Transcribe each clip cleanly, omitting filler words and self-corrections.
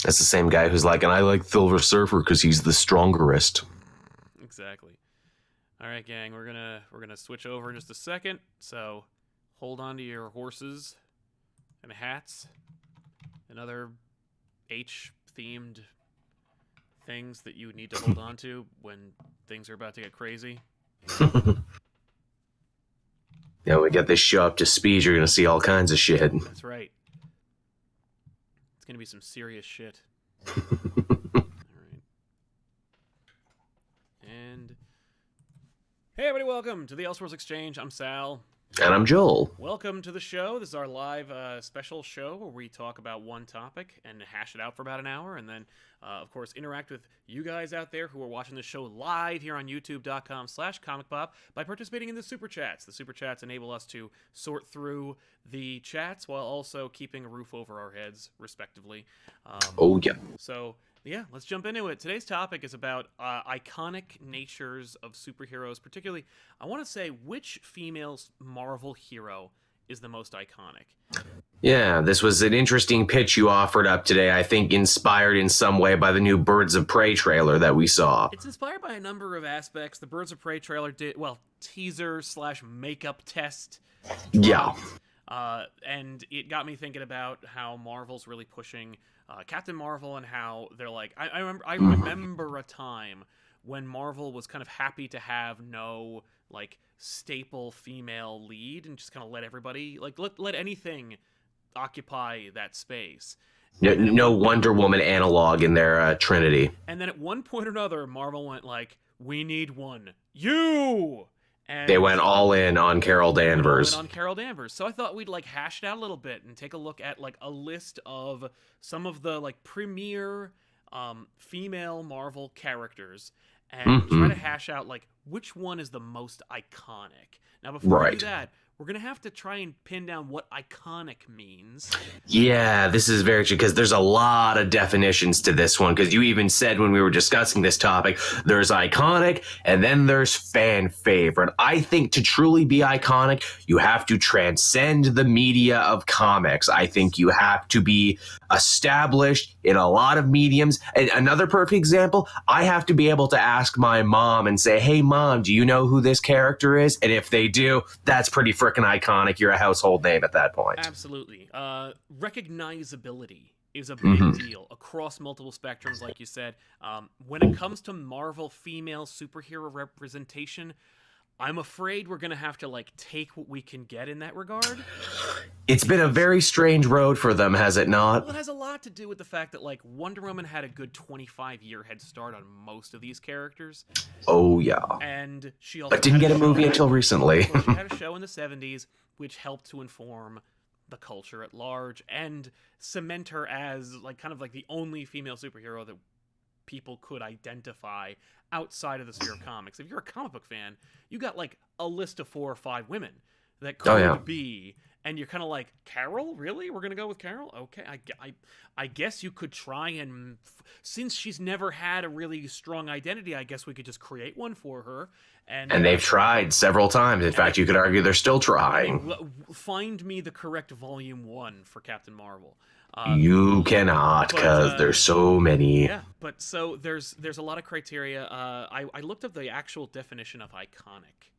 That's the same guy who's like, and I like Silver Surfer because he's the strongerest. Exactly. All right, gang, we're gonna switch over in just a second. So hold on to your horses and hats and other H-themed things that you need to hold on to when things are about to get crazy. Yeah, we get this show up to speed. You're gonna see all kinds of shit. That's right. It's gonna be some serious shit. All right. And hey, everybody, welcome to the Elseworlds Exchange. I'm Sal. And I'm Joel. Welcome to the show. This is our live special show where we talk about one topic and hash it out for about an hour, and then, of course, interact with you guys out there who are watching the show live here on youtube.com/ComicPOP by participating in the Super Chats. The Super Chats enable us to sort through the chats while also keeping a roof over our heads, respectively. Oh, yeah. So, yeah, let's jump into it. Today's topic is about iconic natures of superheroes. Particularly, I want to say which female Marvel hero is the most iconic. Yeah, this was an interesting pitch you offered up today. I think inspired in some way by the new Birds of Prey trailer that we saw. It's inspired by a number of aspects. The Birds of Prey trailer did, well, teaser/makeup test. Yeah. And it got me thinking about how Marvel's really pushing Captain Marvel and how they're like, I remember a time when Marvel was kind of happy to have no like staple female lead and just kind of let everybody like let anything occupy that space. No Wonder Woman analog in their Trinity. And then at one point or another, Marvel went like, we need one. You! And They went all in on Carol Danvers. So I thought we'd like hash it out a little bit and take a look at like a list of some of the like premier female Marvel characters and try to hash out like which one is the most iconic. Now before we do that, we're gonna have to try and pin down what iconic means. Yeah, this is very true because there's a lot of definitions to this one. Because you even said when we were discussing this topic, there's iconic and then there's fan favorite. I think to truly be iconic, you have to transcend the media of comics. I think you have to be established in a lot of mediums. And another perfect example, I have to be able to ask my mom and say, hey, mom, do you know who this character is? And if they do, that's pretty freaking iconic. You're a household name at that point. Absolutely. Recognizability is a big deal across multiple spectrums, like you said. When it comes to Marvel female superhero representation, I'm afraid we're going to have to like take what we can get in that regard. It's been a very strange road for them, has it not? Well, it has a lot to do with the fact that like Wonder Woman had a good 25-year head start on most of these characters. Oh, yeah. And she also but didn't get a movie until recently. Well, she had a show in the 70s which helped to inform the culture at large and cement her as like kind of like the only female superhero that people could identify outside of the sphere of comics. If you're a comic book fan, you got like a list of 4 or 5 women that could be, and you're kind of like, Carol? Really? We're gonna go with Carol? Okay, I guess you could try and, since she's never had a really strong identity, I guess we could just create one for her. And they've tried several times. In fact, you could argue they're still trying. Find me the correct volume 1 for Captain Marvel. You cannot, because there's so many. Yeah, but so there's a lot of criteria. I looked up the actual definition of iconic.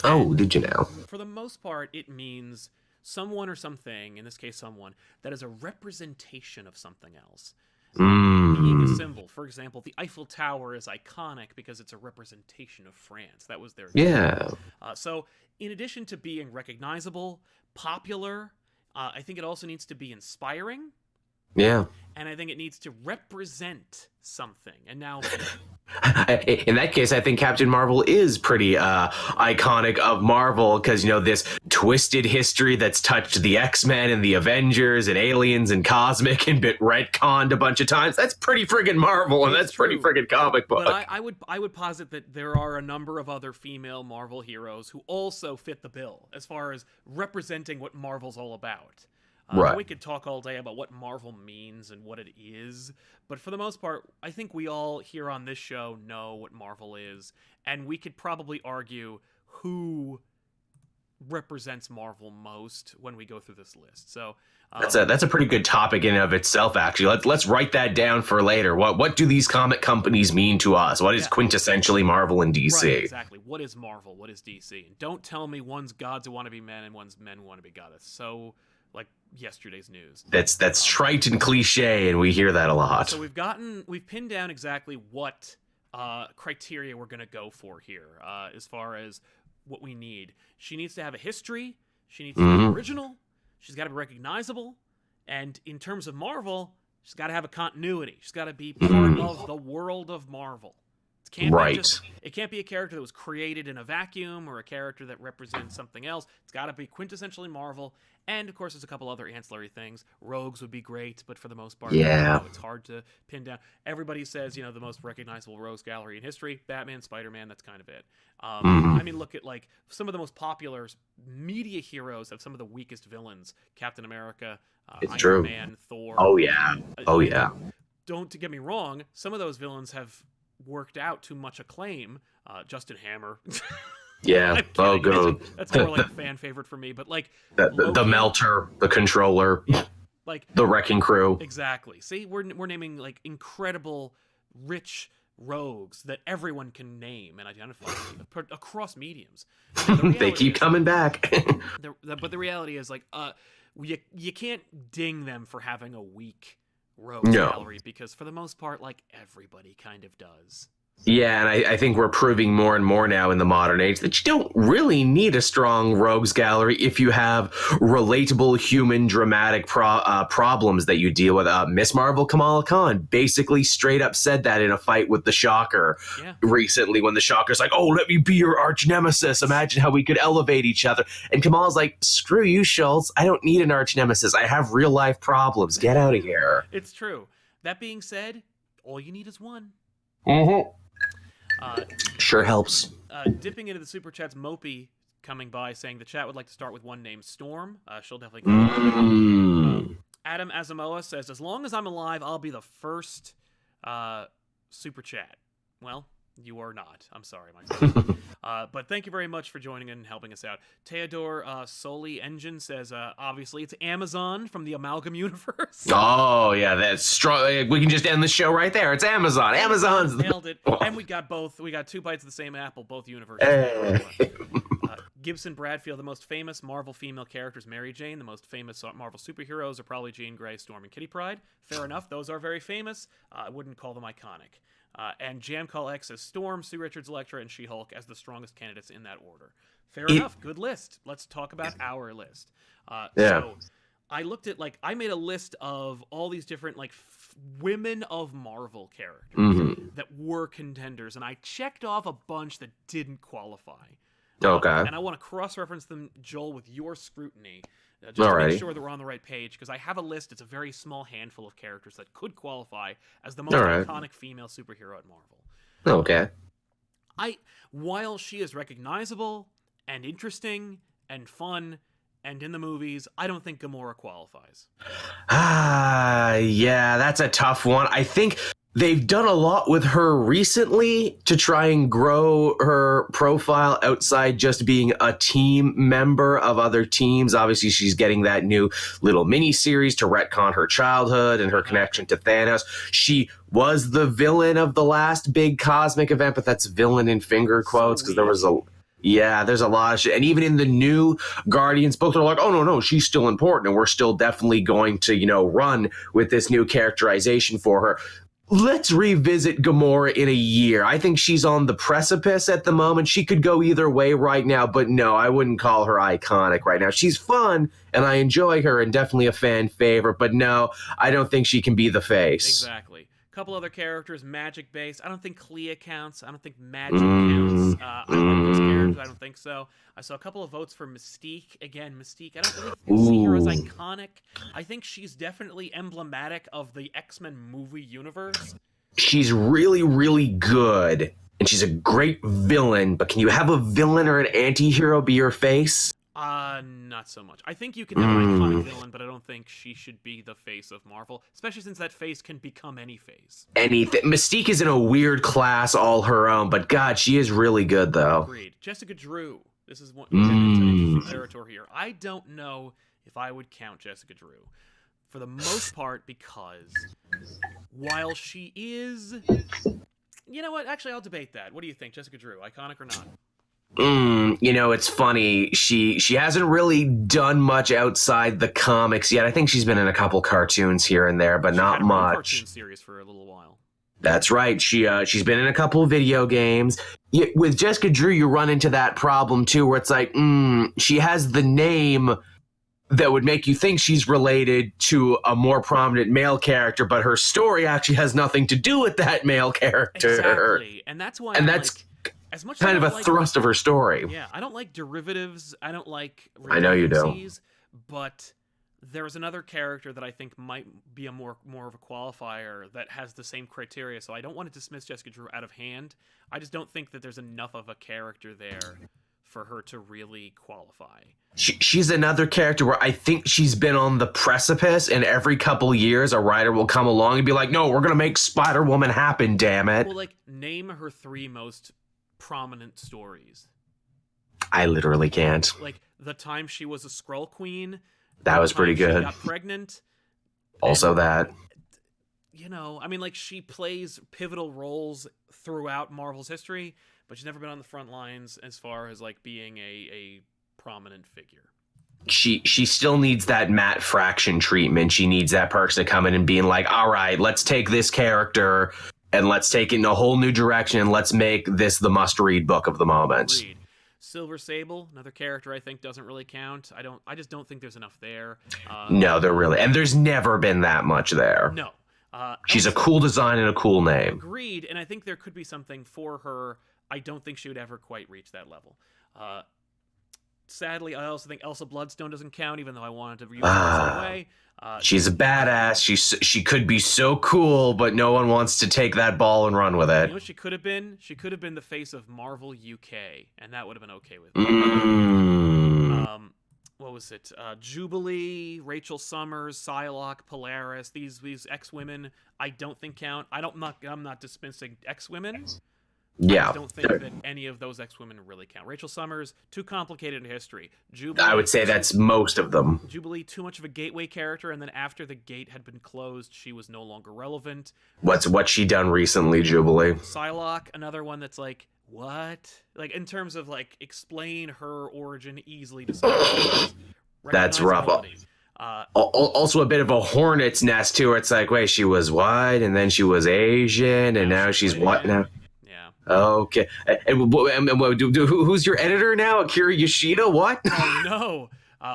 Oh, did you know? For the most part, it means someone or something, in this case someone, that is a representation of something else. Being a symbol. For example, the Eiffel Tower is iconic because it's a representation of France. That was their so in addition to being recognizable, popular, I think it also needs to be inspiring. Yeah. And I think it needs to represent something. And now, in that case, I think Captain Marvel is pretty iconic of Marvel because, you know, this twisted history that's touched the X-Men and the Avengers and Aliens and Cosmic and been retconned a bunch of times. That's pretty friggin' Marvel, and that's pretty friggin' comic book. But I would posit that there are a number of other female Marvel heroes who also fit the bill as far as representing what Marvel's all about. We could talk all day about what Marvel means and what it is, but for the most part, I think we all here on this show know what Marvel is, and we could probably argue who represents Marvel most when we go through this list. So that's a pretty good topic in and of itself. Actually, let's write that down for later. What do these comic companies mean to us? What is quintessentially Marvel and DC? Right, exactly. What is Marvel? What is DC? And don't tell me one's gods who want to be men and one's men who want to be goddess. So like yesterday's news. That's trite and cliche, and we hear that a lot. So we've pinned down exactly what criteria we're gonna go for here as far as what we need. She needs to have a history. She needs to be original. She's got to be recognizable. And in terms of Marvel, she's got to have a continuity. She's got to be part of the world of Marvel. It can't be a character that was created in a vacuum or a character that represents something else. It's got to be quintessentially Marvel. And, of course, there's a couple other ancillary things. Rogues would be great, but for the most part, it's hard to pin down. Everybody says, the most recognizable rogues gallery in history, Batman, Spider-Man, that's kind of it. I mean, look at, like, some of the most popular media heroes have some of the weakest villains. Captain America, Iron Man, Thor. Oh, yeah. Don't get me wrong, some of those villains have worked out to much acclaim. Justin Hammer. Yeah. Oh, good. That's more like a fan favorite for me. But like the Melter, the Controller, like the Wrecking Crew. Exactly. See, we're naming like incredible, rich rogues that everyone can name and identify across mediums. They keep coming back. But the reality is, like, you can't ding them for having a weak rogue gallery, because for the most part, like, everybody kind of does. Yeah, and I think we're proving more and more now in the modern age that you don't really need a strong rogues gallery if you have relatable human dramatic problems that you deal with. Miss Marvel Kamala Khan basically straight up said that in a fight with the Shocker recently, when the Shocker's like, oh, let me be your arch nemesis. Imagine how we could elevate each other. And Kamala's like, screw you, Schultz. I don't need an arch nemesis. I have real life problems. Get out of here. It's true. That being said, all you need is one. Sure helps. Dipping into the super chats, Mopey coming by saying the chat would like to start with one named Storm. She'll definitely come. Adam Asamoah says, as long as I'm alive, I'll be the first super chat. Well, you are not. I'm sorry, my friend. But thank you very much for joining in and helping us out. Theodore Soli Engine says, obviously, it's Amazon from the Amalgam universe. Oh, yeah, that's strong. We can just end the show right there. It's Amazon. Amazon's nailed it. And we got both. We got two bites of the same apple, both universes. Gibson Bradfield, the most famous Marvel female character is Mary Jane. The most famous Marvel superheroes are probably Jean Grey, Storm, and Kitty Pryde. Fair enough. Those are very famous. I wouldn't call them iconic. And Jamcall X says Storm, Sue Richards, Elektra, and She-Hulk as the strongest candidates in that order. Fair enough. Good list. Let's talk about our list. So I looked at, like, I made a list of all these different, like, women of Marvel characters that were contenders, and I checked off a bunch that didn't qualify. Okay. And I want to cross-reference them, Joel, with your scrutiny. Just to make sure that we're on the right page, because I have a list. It's a very small handful of characters that could qualify as the most iconic female superhero at Marvel. Okay. While she is recognizable and interesting and fun and in the movies, I don't think Gamora qualifies. Yeah, that's a tough one. I think they've done a lot with her recently to try and grow her profile outside just being a team member of other teams. Obviously, she's getting that new little mini-series to retcon her childhood and her connection to Thanos. She was the villain of the last big cosmic event, but that's villain in finger quotes, because there was there's a lot of shit. And even in the new Guardians book, they're like, oh, no, she's still important, and we're still definitely going to, run with this new characterization for her. Let's revisit Gamora in a year. I think she's on the precipice at the moment. She could go either way right now, but no, I wouldn't call her iconic right now. She's fun, and I enjoy her, and definitely a fan favorite, but no, I don't think she can be the face. Exactly. A couple other characters, magic-based. I don't think Clea counts. I don't think Magic counts. I like those characters. I don't think so. I saw a couple of votes for Mystique. Again, Mystique, I don't really see her as iconic. I think she's definitely emblematic of the X-Men movie universe. She's really, really good, and she's a great villain, but can you have a villain or an anti-hero be your face? Not so much. I think you can have an iconic villain, but I don't think she should be the face of Marvel, especially since that face can become any face. Anything. Mystique is in a weird class all her own, but God, she is really good, though. Agreed. Jessica Drew. This is what we're getting into interesting territory here. I don't know if I would count Jessica Drew for the most part because while she is, you know what? Actually, I'll debate that. What do you think, Jessica Drew, iconic or not? You know, it's funny. She hasn't really done much outside the comics yet. I think she's been in a couple cartoons here and there, but She not had her own much. cartoon series for a little while. That's right. She's been in a couple of video games. With Jessica Drew, you run into that problem too, where it's like, she has the name that would make you think she's related to a more prominent male character, but her story actually has nothing to do with that male character. Exactly, and that's why. That's as much kind as of a thrust of her story. Yeah, I don't like derivatives. I don't like. I know you do. But there's another character that I think might be a more of a qualifier that has the same criteria. So I don't want to dismiss Jessica Drew out of hand. I just don't think that there's enough of a character there for her to really qualify. She's another character where I think she's been on the precipice, and every couple years a writer will come along and be like, no, we're going to make Spider-Woman happen, damn it. Well, like, name her 3 most prominent stories. I literally can't. Like, the time she was a Skrull Queen. That was pretty good. She got pregnant. Also that. You know, I mean, like, she plays pivotal roles throughout Marvel's history, but she's never been on the front lines as far as, like, being a prominent figure. She still needs that Matt Fraction treatment. She needs that person to come in and being like, all right, let's take this character and let's take it in a whole new direction and let's make this the must-read book of the moment. Agreed. Silver Sable, another character I think doesn't really count. I just don't think there's enough there. No, there really, and there's never been that much there. No. She's a cool design and a cool name. Agreed, and I think there could be something for her. I don't think she would ever quite reach that level. Sadly, I also think Elsa Bloodstone doesn't count, even though I wanted to view her in some way. She's a badass. She could be so cool, but no one wants to take that ball and run with it. You know what she could have been? She could have been the face of Marvel UK, and that would have been okay with me. What was it? Jubilee, Rachel Summers, Psylocke, Polaris. These X-women, I don't think count. I'm not dismissing X-women. Yeah. I don't think that any of those X-women really count. Rachel Summers, too complicated in history. Jubilee, I would say that's most of them. Jubilee, too much of a gateway character, and then after the gate had been closed, she was no longer relevant. What's she done recently, Jubilee? Psylocke, another one that's like, what? Like, in terms of, like, explain her origin easily to someone. That's rough. Also a bit of a hornet's nest, too, where it's like, wait, she was white, and then she was Asian, and now she's what now? Okay. And who's your editor now? Akira Yoshida? What? Oh, no.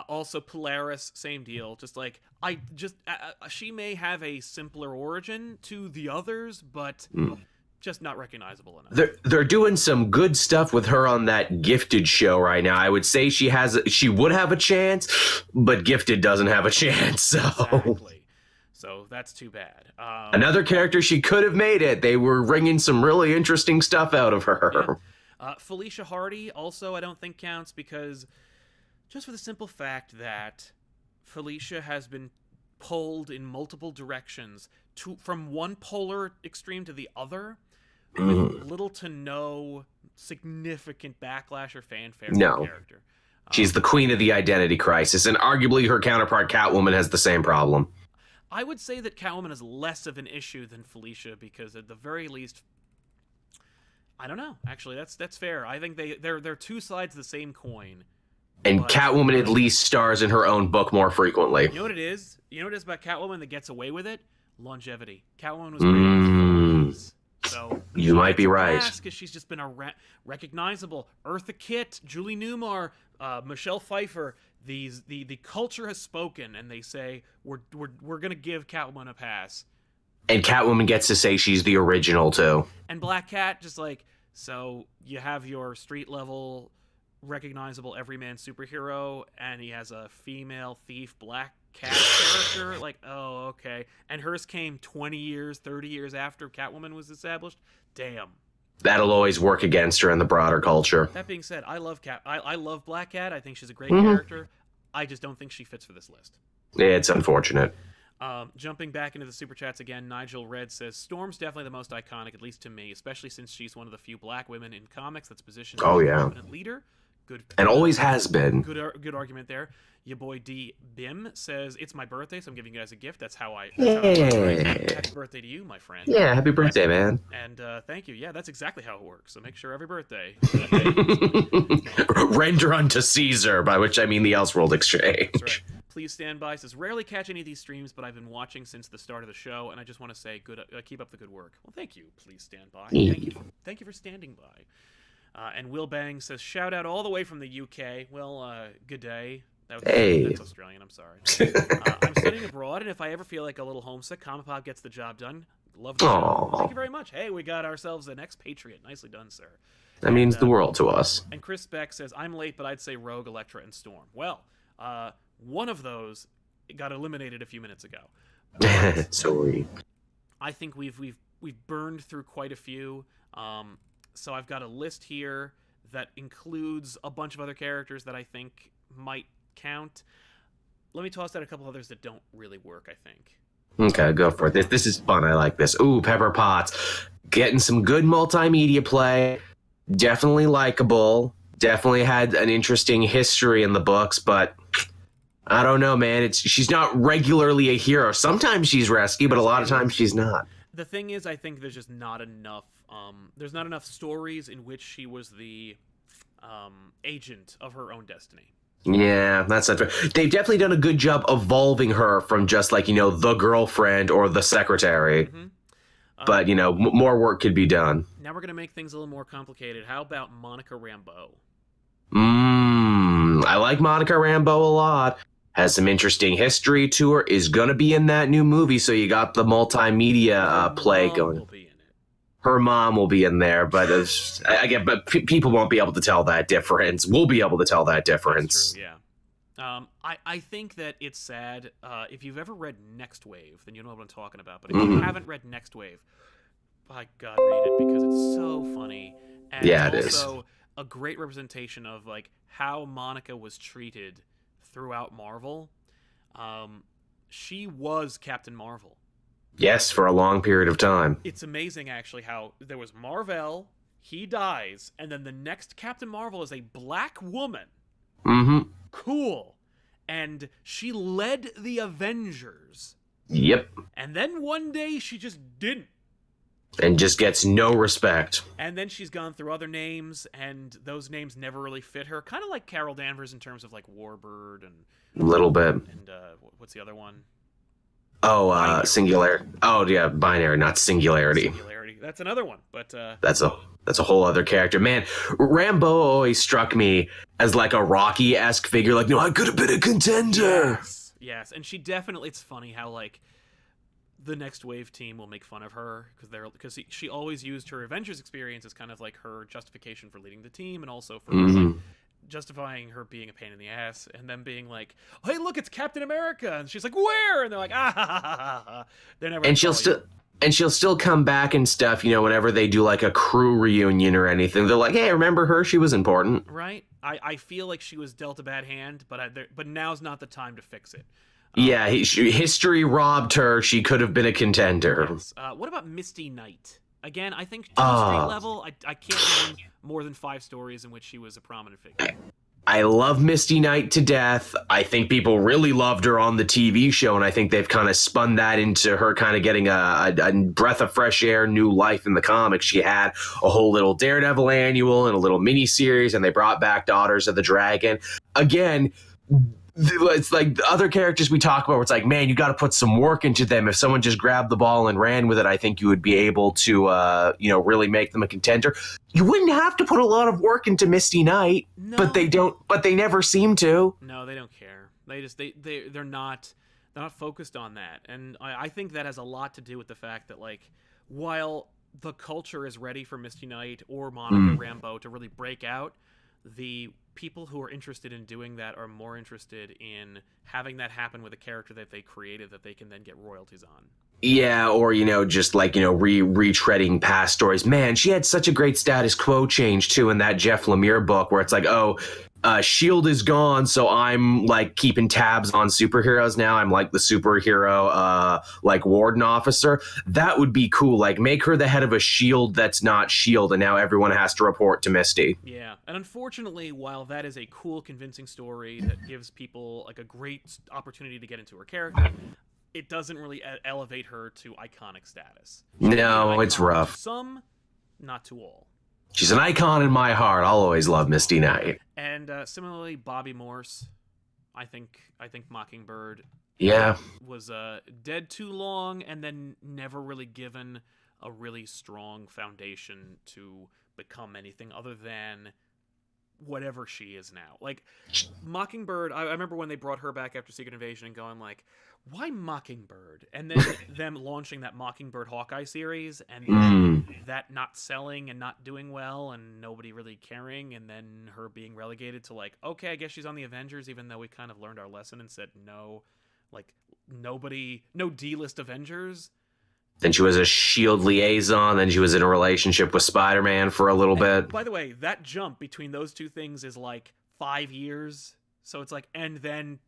Also, Polaris, same deal. Just like, she may have a simpler origin to the others, but just not recognizable enough. They're doing some good stuff with her on that Gifted show right now. I would say she would have a chance, but Gifted doesn't have a chance. So. Exactly. So that's too bad. Another character she could have made it. They were wringing some really interesting stuff out of her. Yeah. Felicia Hardy also I don't think counts because just for the simple fact that Felicia has been pulled in multiple directions from one polar extreme to the other with little to no significant backlash or fanfare for the character. She's the queen of the identity crisis, and arguably her counterpart Catwoman has the same problem. I would say that Catwoman is less of an issue than Felicia because at the very least, I don't know. Actually, that's fair. I think they're two sides of the same coin. And Catwoman at least stars in her own book more frequently. You know what it is? You know what it is about Catwoman that gets away with it? Longevity. Catwoman was great. So you might be right. Because she's just been recognizable. Eartha Kitt, Julie Newmar, Michelle Pfeiffer. The culture has spoken, and they say we're gonna give Catwoman a pass. And Catwoman gets to say she's the original too. And Black Cat, just like, so you have your street level, recognizable everyman superhero, and he has a female thief Black Cat character. Like, oh, okay. And hers came 20 years, 30 years after Catwoman was established. Damn. That'll always work against her in the broader culture. That being said, I love I love Black Cat. I think she's a great character. I just don't think she fits for this list. It's unfortunate. Jumping back into the super chats again, Nigel Red says Storm's definitely the most iconic, at least to me, especially since she's one of the few black women in comics that's positioned as a prominent leader. Good. And always has been. Good argument there. Your boy D Bim says it's my birthday, so I'm giving you guys a gift. That's how I. Happy birthday to you, my friend. Yeah, happy birthday, man. And thank you. Yeah, that's exactly how it works. So make sure every birthday. Render unto Caesar, by which I mean the Elseworld exchange. That's right. Please stand by. Says rarely catch any of these streams, but I've been watching since the start of the show, and I just want to say, keep up the good work. Well, thank you. Please stand by. Thank you for standing by. And Will Bang says shout out all the way from the UK. Well, good day. That's Australian. I'm sorry. I'm studying abroad, and if I ever feel like a little homesick, ComicPOP gets the job done. Love the show. Thank you very much. Hey, we got ourselves an expatriate. Nicely done, sir. That means the world to us. And Chris Beck says, I'm late, but I'd say Rogue, Elektra, and Storm. Well, one of those got eliminated a few minutes ago. Sorry. I think we've burned through quite a few. So I've got a list here that includes a bunch of other characters that I think might count. Let me toss out a couple others that don't really work, I think. Okay, go for it. This is fun. I like this. Ooh, Pepper Potts. Getting some good multimedia play. Definitely likable. Definitely had an interesting history in the books, but I don't know, man. She's not regularly a hero. Sometimes she's rescue, but a lot of times she's not. The thing is, I think there's just not enough. There's not enough stories in which she was the agent of her own destiny. Yeah, that's not fair. They've definitely done a good job evolving her from just like, the girlfriend or the secretary. Mm-hmm. But, more work could be done. Now we're going to make things a little more complicated. How about Monica Rambeau? I like Monica Rambeau a lot. Has some interesting history to her. Is going to be in that new movie, so you got the multimedia play going. Her mom will be in there, but people won't be able to tell that difference. We'll be able to tell that difference. That's true, yeah. I think that it's sad. If you've ever read Next Wave, then you know what I'm talking about. But if you haven't read Next Wave, by God, read it because it's so funny. And it's also a great representation of like how Monica was treated throughout Marvel. She was Captain Marvel. Yes, for a long period of time. It's amazing, actually, how there was Marvel, he dies, and then the next Captain Marvel is a black woman. Mm-hmm. Cool. And she led the Avengers. Yep. And then one day she just didn't. And just gets no respect. And then she's gone through other names, and those names never really fit her. Kind of like Carol Danvers in terms of like Warbird and... A little bit. And what's the other one? Oh, Singularity. Oh, yeah, Binary, not Singularity. Singularity. That's another one, but... That's a whole other character. Man, Rambeau always struck me as like a Rocky-esque figure. Like, no, I could have been a contender. Yes. And she definitely... It's funny how, like, the Next Wave team will make fun of her because she always used her Avengers experience as kind of like her justification for leading the team and also for... like, justifying her being a pain in the ass and them being like, hey, look, it's Captain America, and she's like, where? And they're like, ah, ha, ha, ha, ha. They're never. And she'll still come back and stuff, whenever they do like a crew reunion or anything. They're like, hey, remember her? She was important, right? I feel like she was dealt a bad hand, but now's not the time to fix it. Yeah, history robbed her. She could have been a contender. Yes. What about Misty Knight? Again, I think to the street level, I can't name more than 5 stories in which she was a prominent figure. I love Misty Knight to death. I think people really loved her on the TV show, and I think they've kind of spun that into her kind of getting a breath of fresh air, new life in the comics. She had a whole little Daredevil annual and a little mini-series, and they brought back Daughters of the Dragon. Again... It's like the other characters we talk about where it's like, man, you got to put some work into them. If someone just grabbed the ball and ran with it, I think you would be able to, really make them a contender. You wouldn't have to put a lot of work into Misty Knight, but they never seem to. No, they don't care. They're not focused on that. And I think that has a lot to do with the fact that, like, while the culture is ready for Misty Knight or Monica Rambeau to really break out, the people who are interested in doing that are more interested in having that happen with a character that they created that they can then get royalties on. Yeah, or, just like, retreading past stories. Man, she had such a great status quo change, too, in that Jeff Lemire book where it's like, oh, Shield is gone, so I'm like keeping tabs on superheroes now. I'm like the superhero like warden officer. That would be cool. Like make her the head of a Shield that's not Shield, and now everyone has to report to Misty. Yeah, and unfortunately, while that is a cool, convincing story that gives people like a great opportunity to get into her character, it doesn't really elevate her to iconic status. No, it's rough. To some, not to all. She's an icon in my heart. I'll always love Misty Knight. And similarly, Bobby Morse. I think Mockingbird. Yeah. Was dead too long, and then never really given a really strong foundation to become anything other than whatever she is now. Like Mockingbird, I remember when they brought her back after Secret Invasion and going like, why Mockingbird? And then them launching that Mockingbird Hawkeye series, and then that not selling and not doing well and nobody really caring, and then her being relegated to like, okay, I guess she's on the Avengers, even though we kind of learned our lesson and said no, like no D-list Avengers. Then she was a Shield liaison. Then she was in a relationship with Spider-Man for a little bit. By the way, that jump between those two things is like 5 years. So it's like, and then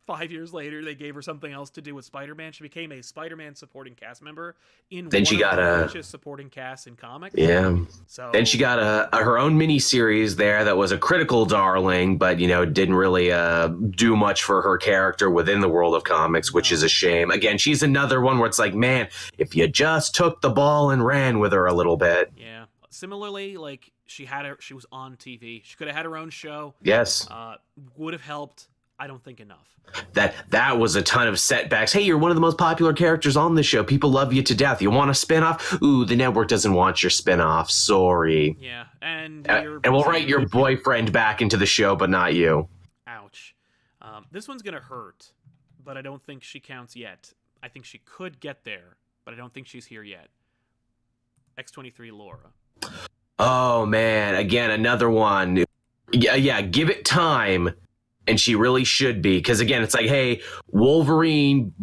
5 years later, they gave her something else to do with Spider-Man. She became a Spider-Man supporting cast member in then she got the richest supporting cast in comics. Yeah. So then she got her own miniseries there that was a critical darling, but didn't really do much for her character within the world of comics, which is a shame. Again, she's another one where it's like, man, if you just took the ball and ran with her a little bit. Yeah. Similarly, like she was on TV. She could have had her own show. Yes. Would have helped. I don't think enough. That was a ton of setbacks. Hey, you're one of the most popular characters on the show. People love you to death. You want a spinoff? Ooh, the network doesn't want your spinoff. Sorry. Yeah, and we'll write your boyfriend back into the show, but not you. Ouch. This one's gonna hurt, but I don't think she counts yet. I think she could get there, but I don't think she's here yet. X-23 Laura. Oh man, again another one. Yeah. Give it time. And she really should be, because again, it's like, hey, Wolverine,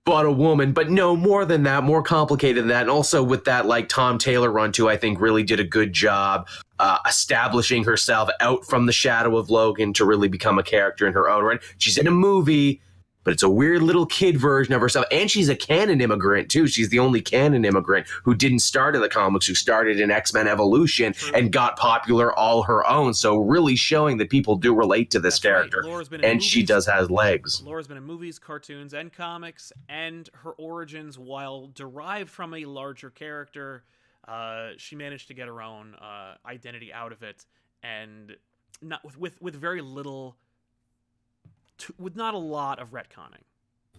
but a woman, but no, more than that, more complicated than that. And also with that, like Tom Taylor run too, I think really did a good job establishing herself out from the shadow of Logan to really become a character in her own right. She's in a movie, but it's a weird little kid version of herself. And she's a canon immigrant, too. She's the only canon immigrant who didn't start in the comics, who started in X-Men Evolution and got popular all her own. So really showing that people do relate to this character. Right. And she does have legs. Laura's been in movies, cartoons, and comics. And her origins, while derived from a larger character, she managed to get her own identity out of it. And not with very little... with not a lot of retconning.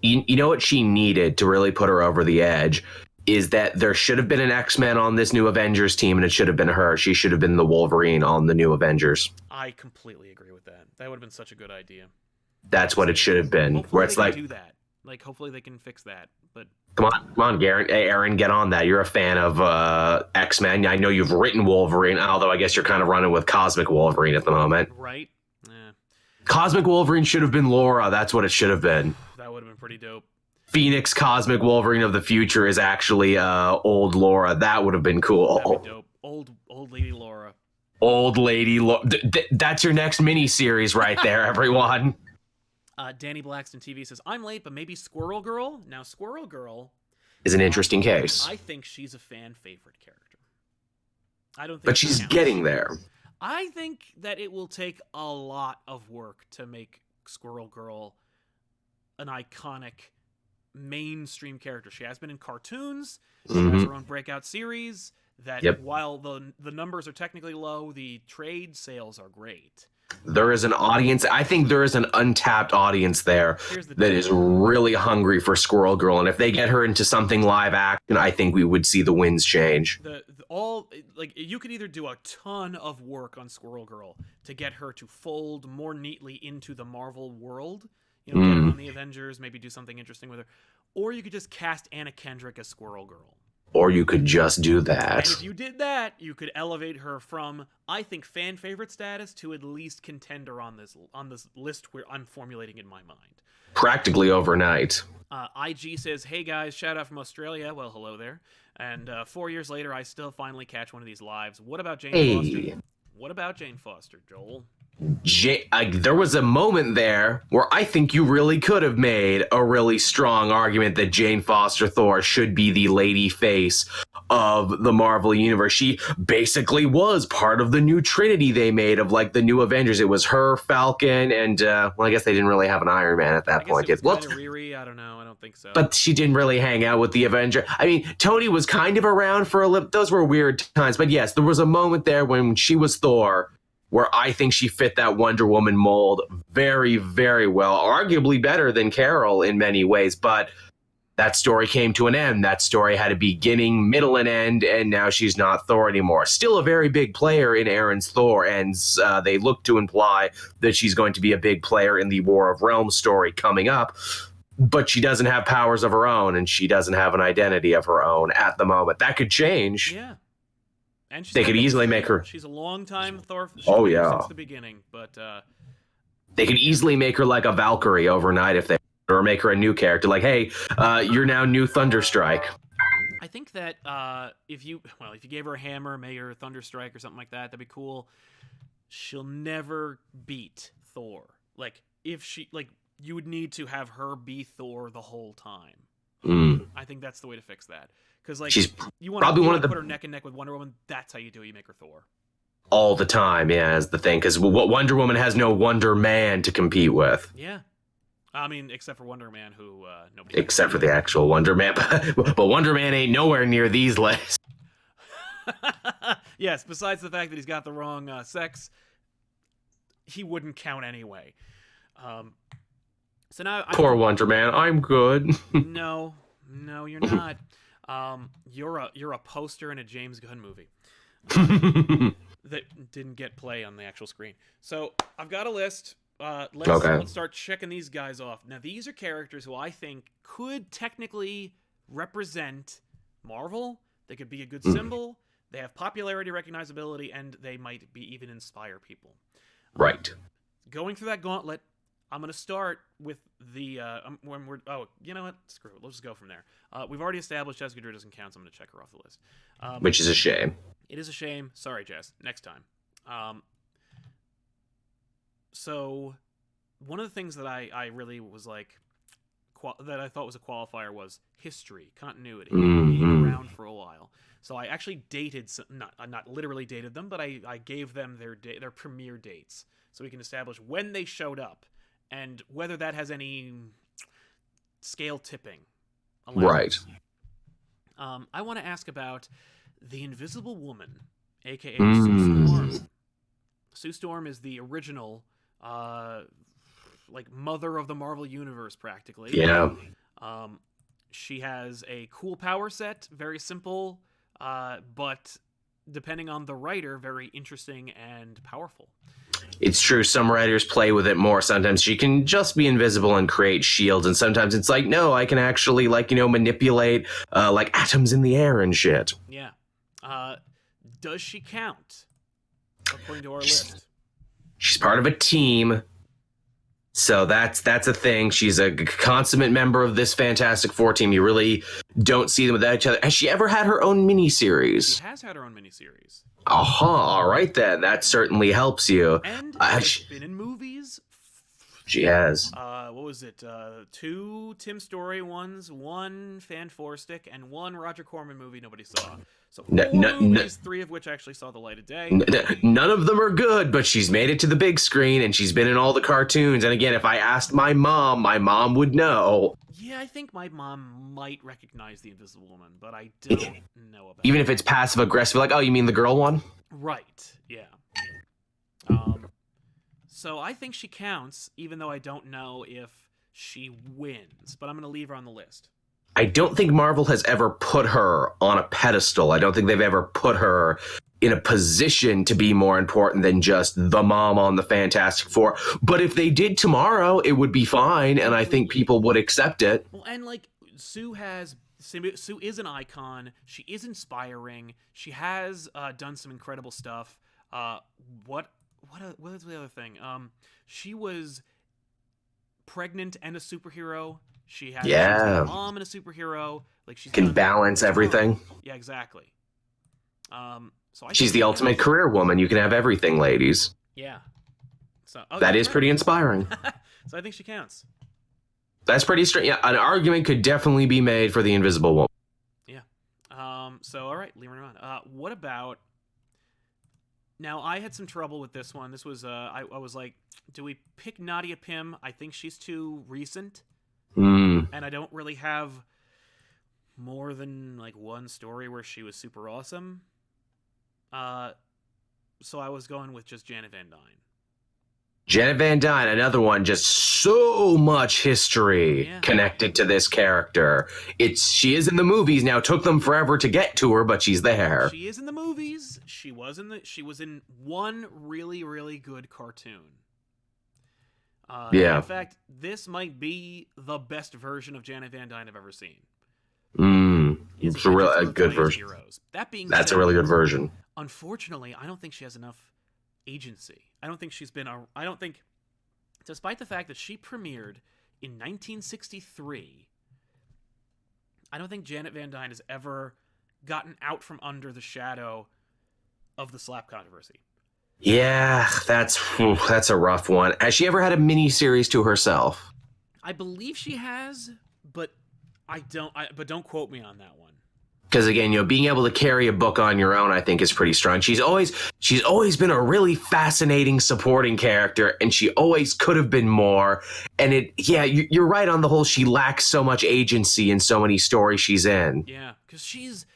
You know what she needed to really put her over the edge is that there should have been an X-Men on this new Avengers team, and it should have been her. She should have been the Wolverine on the new Avengers. I completely agree with that. That would have been such a good idea. That's what it should have been. Hopefully where it's they like, can do that. Like, hopefully they can fix that. But come on, Aaron, get on that. You're a fan of X-Men. I know you've written Wolverine, although I guess you're kind of running with Cosmic Wolverine at the moment. Right. Cosmic Wolverine should have been Laura. That's what it should have been. That would have been pretty dope. Phoenix Cosmic Wolverine of the future is actually old Laura. That would have been cool. That'd be dope. Old lady Laura. Old lady Laura. That's your next mini-series right there, everyone. Danny Blackston TV says, I'm late, but maybe Squirrel Girl? Now, Squirrel Girl... is an interesting case. I think she's a fan favorite character. I don't think but she's getting there. I think that it will take a lot of work to make Squirrel Girl an iconic mainstream character. She has been in cartoons. She has her own breakout series that while the numbers are technically low, the trade sales are great. There is an audience. I think there is an untapped audience there that is really hungry for Squirrel Girl. And if they get her into something live action, I think we would see the winds change. You could either do a ton of work on Squirrel Girl to get her to fold more neatly into the Marvel world, get her on the Avengers, maybe do something interesting with her, or you could just cast Anna Kendrick as Squirrel Girl. Or you could just do that. And if you did that, you could elevate her from, I think, fan favorite status to at least contender on this list where I'm formulating in my mind. Practically overnight. IG says, hey guys, shout out from Australia. Well, hello there. And 4 years later, I still finally catch one of these lives. What about Jane Foster? What about Jane Foster, Joel? There was a moment there where I think you really could have made a really strong argument that Jane Foster Thor should be the lady face of the Marvel Universe. She basically was part of the new Trinity they made of like the new Avengers. It was her, Falcon, and well, I guess they didn't really have an Iron Man at that point. It was kind of Riri. I don't know. I don't think so. But she didn't really hang out with the Avenger. I mean, Tony was kind of around for a little. Those were weird times. But yes, there was a moment there when she was Thor where I think she fit that Wonder Woman mold very, very well, arguably better than Carol in many ways. But that story came to an end. That story had a beginning, middle, and end, and now she's not Thor anymore. Still a very big player in Aaron's Thor, and they look to imply that she's going to be a big player in the War of Realms story coming up. But she doesn't have powers of her own, and she doesn't have an identity of her own at the moment. That could change. Yeah. And they could easily make her. She's a long-time Thor. Oh yeah, since the beginning. But they could easily make her like a Valkyrie overnight if they, or make her a new character. Like, hey, you're now new Thunderstrike. I think that if you gave her a hammer, made her Thunderstrike or something like that, that'd be cool. She'll never beat Thor. Like if she you would need to have her be Thor the whole time. I think that's the way to fix that. Because like she's you want to put her neck and neck with Wonder Woman. That's how you do it. You make her Thor all the time. Yeah, is the thing. Because Wonder Woman has no Wonder Man to compete with. Yeah, I mean, except for Wonder Man, who nobody. Except for the actual Wonder Man, but Wonder Man ain't nowhere near these lists. Yes. Besides the fact that he's got the wrong sex, he wouldn't count anyway. So now, poor Wonder Man. I'm good. No, you're not. You're a poster in a James Gunn movie that didn't get play on the actual screen. So I've got a list. Let's start checking these guys off. Now these are characters who I think could technically represent Marvel. They could be a good symbol. They have popularity, recognizability, and they might be even inspire people. Right. Going through that gauntlet, I'm going to start with the when we're you know what? Screw it. Let's just go from there. We've already established Jessica Drew doesn't count, so I'm going to check her off the list. Which is a shame. It is a shame. Sorry, Jess. Next time. So one of the things that I really was like that I thought was a qualifier was history, continuity, being around for a while. So I actually dated not literally dated them, but I gave them their premiere dates so we can establish when they showed up. And whether that has any scale tipping. Right. I want to ask about the Invisible Woman, a.k.a. Sue Storm. Sue Storm is the original, mother of the Marvel Universe, practically. Yeah. She has a cool power set, very simple, but depending on the writer, very interesting and powerful. It's true. Some writers play with it more. Sometimes she can just be invisible and create shields, and sometimes it's like, no, I can actually manipulate atoms in the air and shit. Yeah. Does she count according to our list? She's part of a team, so that's a thing. She's a consummate member of this Fantastic Four team. You really don't see them without each other. Has she ever had her own miniseries? She has had her own miniseries. All right then. That certainly helps you. And she's been in movies. She has. What was it? 2 Tim Story ones, 1 Fan Four Stick, and 1 Roger Corman movie nobody saw. So 4 movies, 3 of which actually saw the light of day. None of them are good, but she's made it to the big screen, and she's been in all the cartoons. And again, if I asked my mom would know. Yeah, I think my mom might recognize the Invisible Woman, but I don't know about even if it's passive aggressive, like, oh, you mean the girl one? Right, yeah. So I think she counts, even though I don't know if she wins, but I'm going to leave her on the list. I don't think Marvel has ever put her on a pedestal. I don't think they've ever put her in a position to be more important than just the mom on the Fantastic Four. But if they did tomorrow, it would be fine, and I think people would accept it. Well, and Sue is an icon. She is inspiring. She has done some incredible stuff. What is the other thing? She was pregnant and a superhero. She has a mom and a superhero. She can balance everything. Yeah, exactly. So she's the ultimate career woman. You can have everything, ladies. Yeah. So that is pretty inspiring. So I think she counts. That's pretty straight. Yeah, an argument could definitely be made for the Invisible Woman. Yeah. So all right, leaving her on. What about? Now I had some trouble with this one. This was I was like, do we pick Nadia Pym? I think she's too recent, and I don't really have more than like one story where she was super awesome. So I was going with just Janet Van Dyne. Janet Van Dyne, another one, just so much history connected to this character. She is in the movies now. Took them forever to get to her, but she's there. She is in the movies. She was in one really, really good cartoon. In fact, this might be the best version of Janet Van Dyne I've ever seen. It's a good version. Heroes. That being That's said, a really good version. Unfortunately, I don't think she has enough agency. I don't think, despite the fact that she premiered in 1963, I don't think Janet Van Dyne has ever gotten out from under the shadow of the slap controversy. Yeah, that's a rough one. Has she ever had a mini-series to herself? I believe she has, but don't quote me on that one. Because again, being able to carry a book on your own, I think, is pretty strong. She's always been a really fascinating supporting character, and she always could have been more. And you're right on the whole. She lacks so much agency in so many stories she's in. Yeah, because she's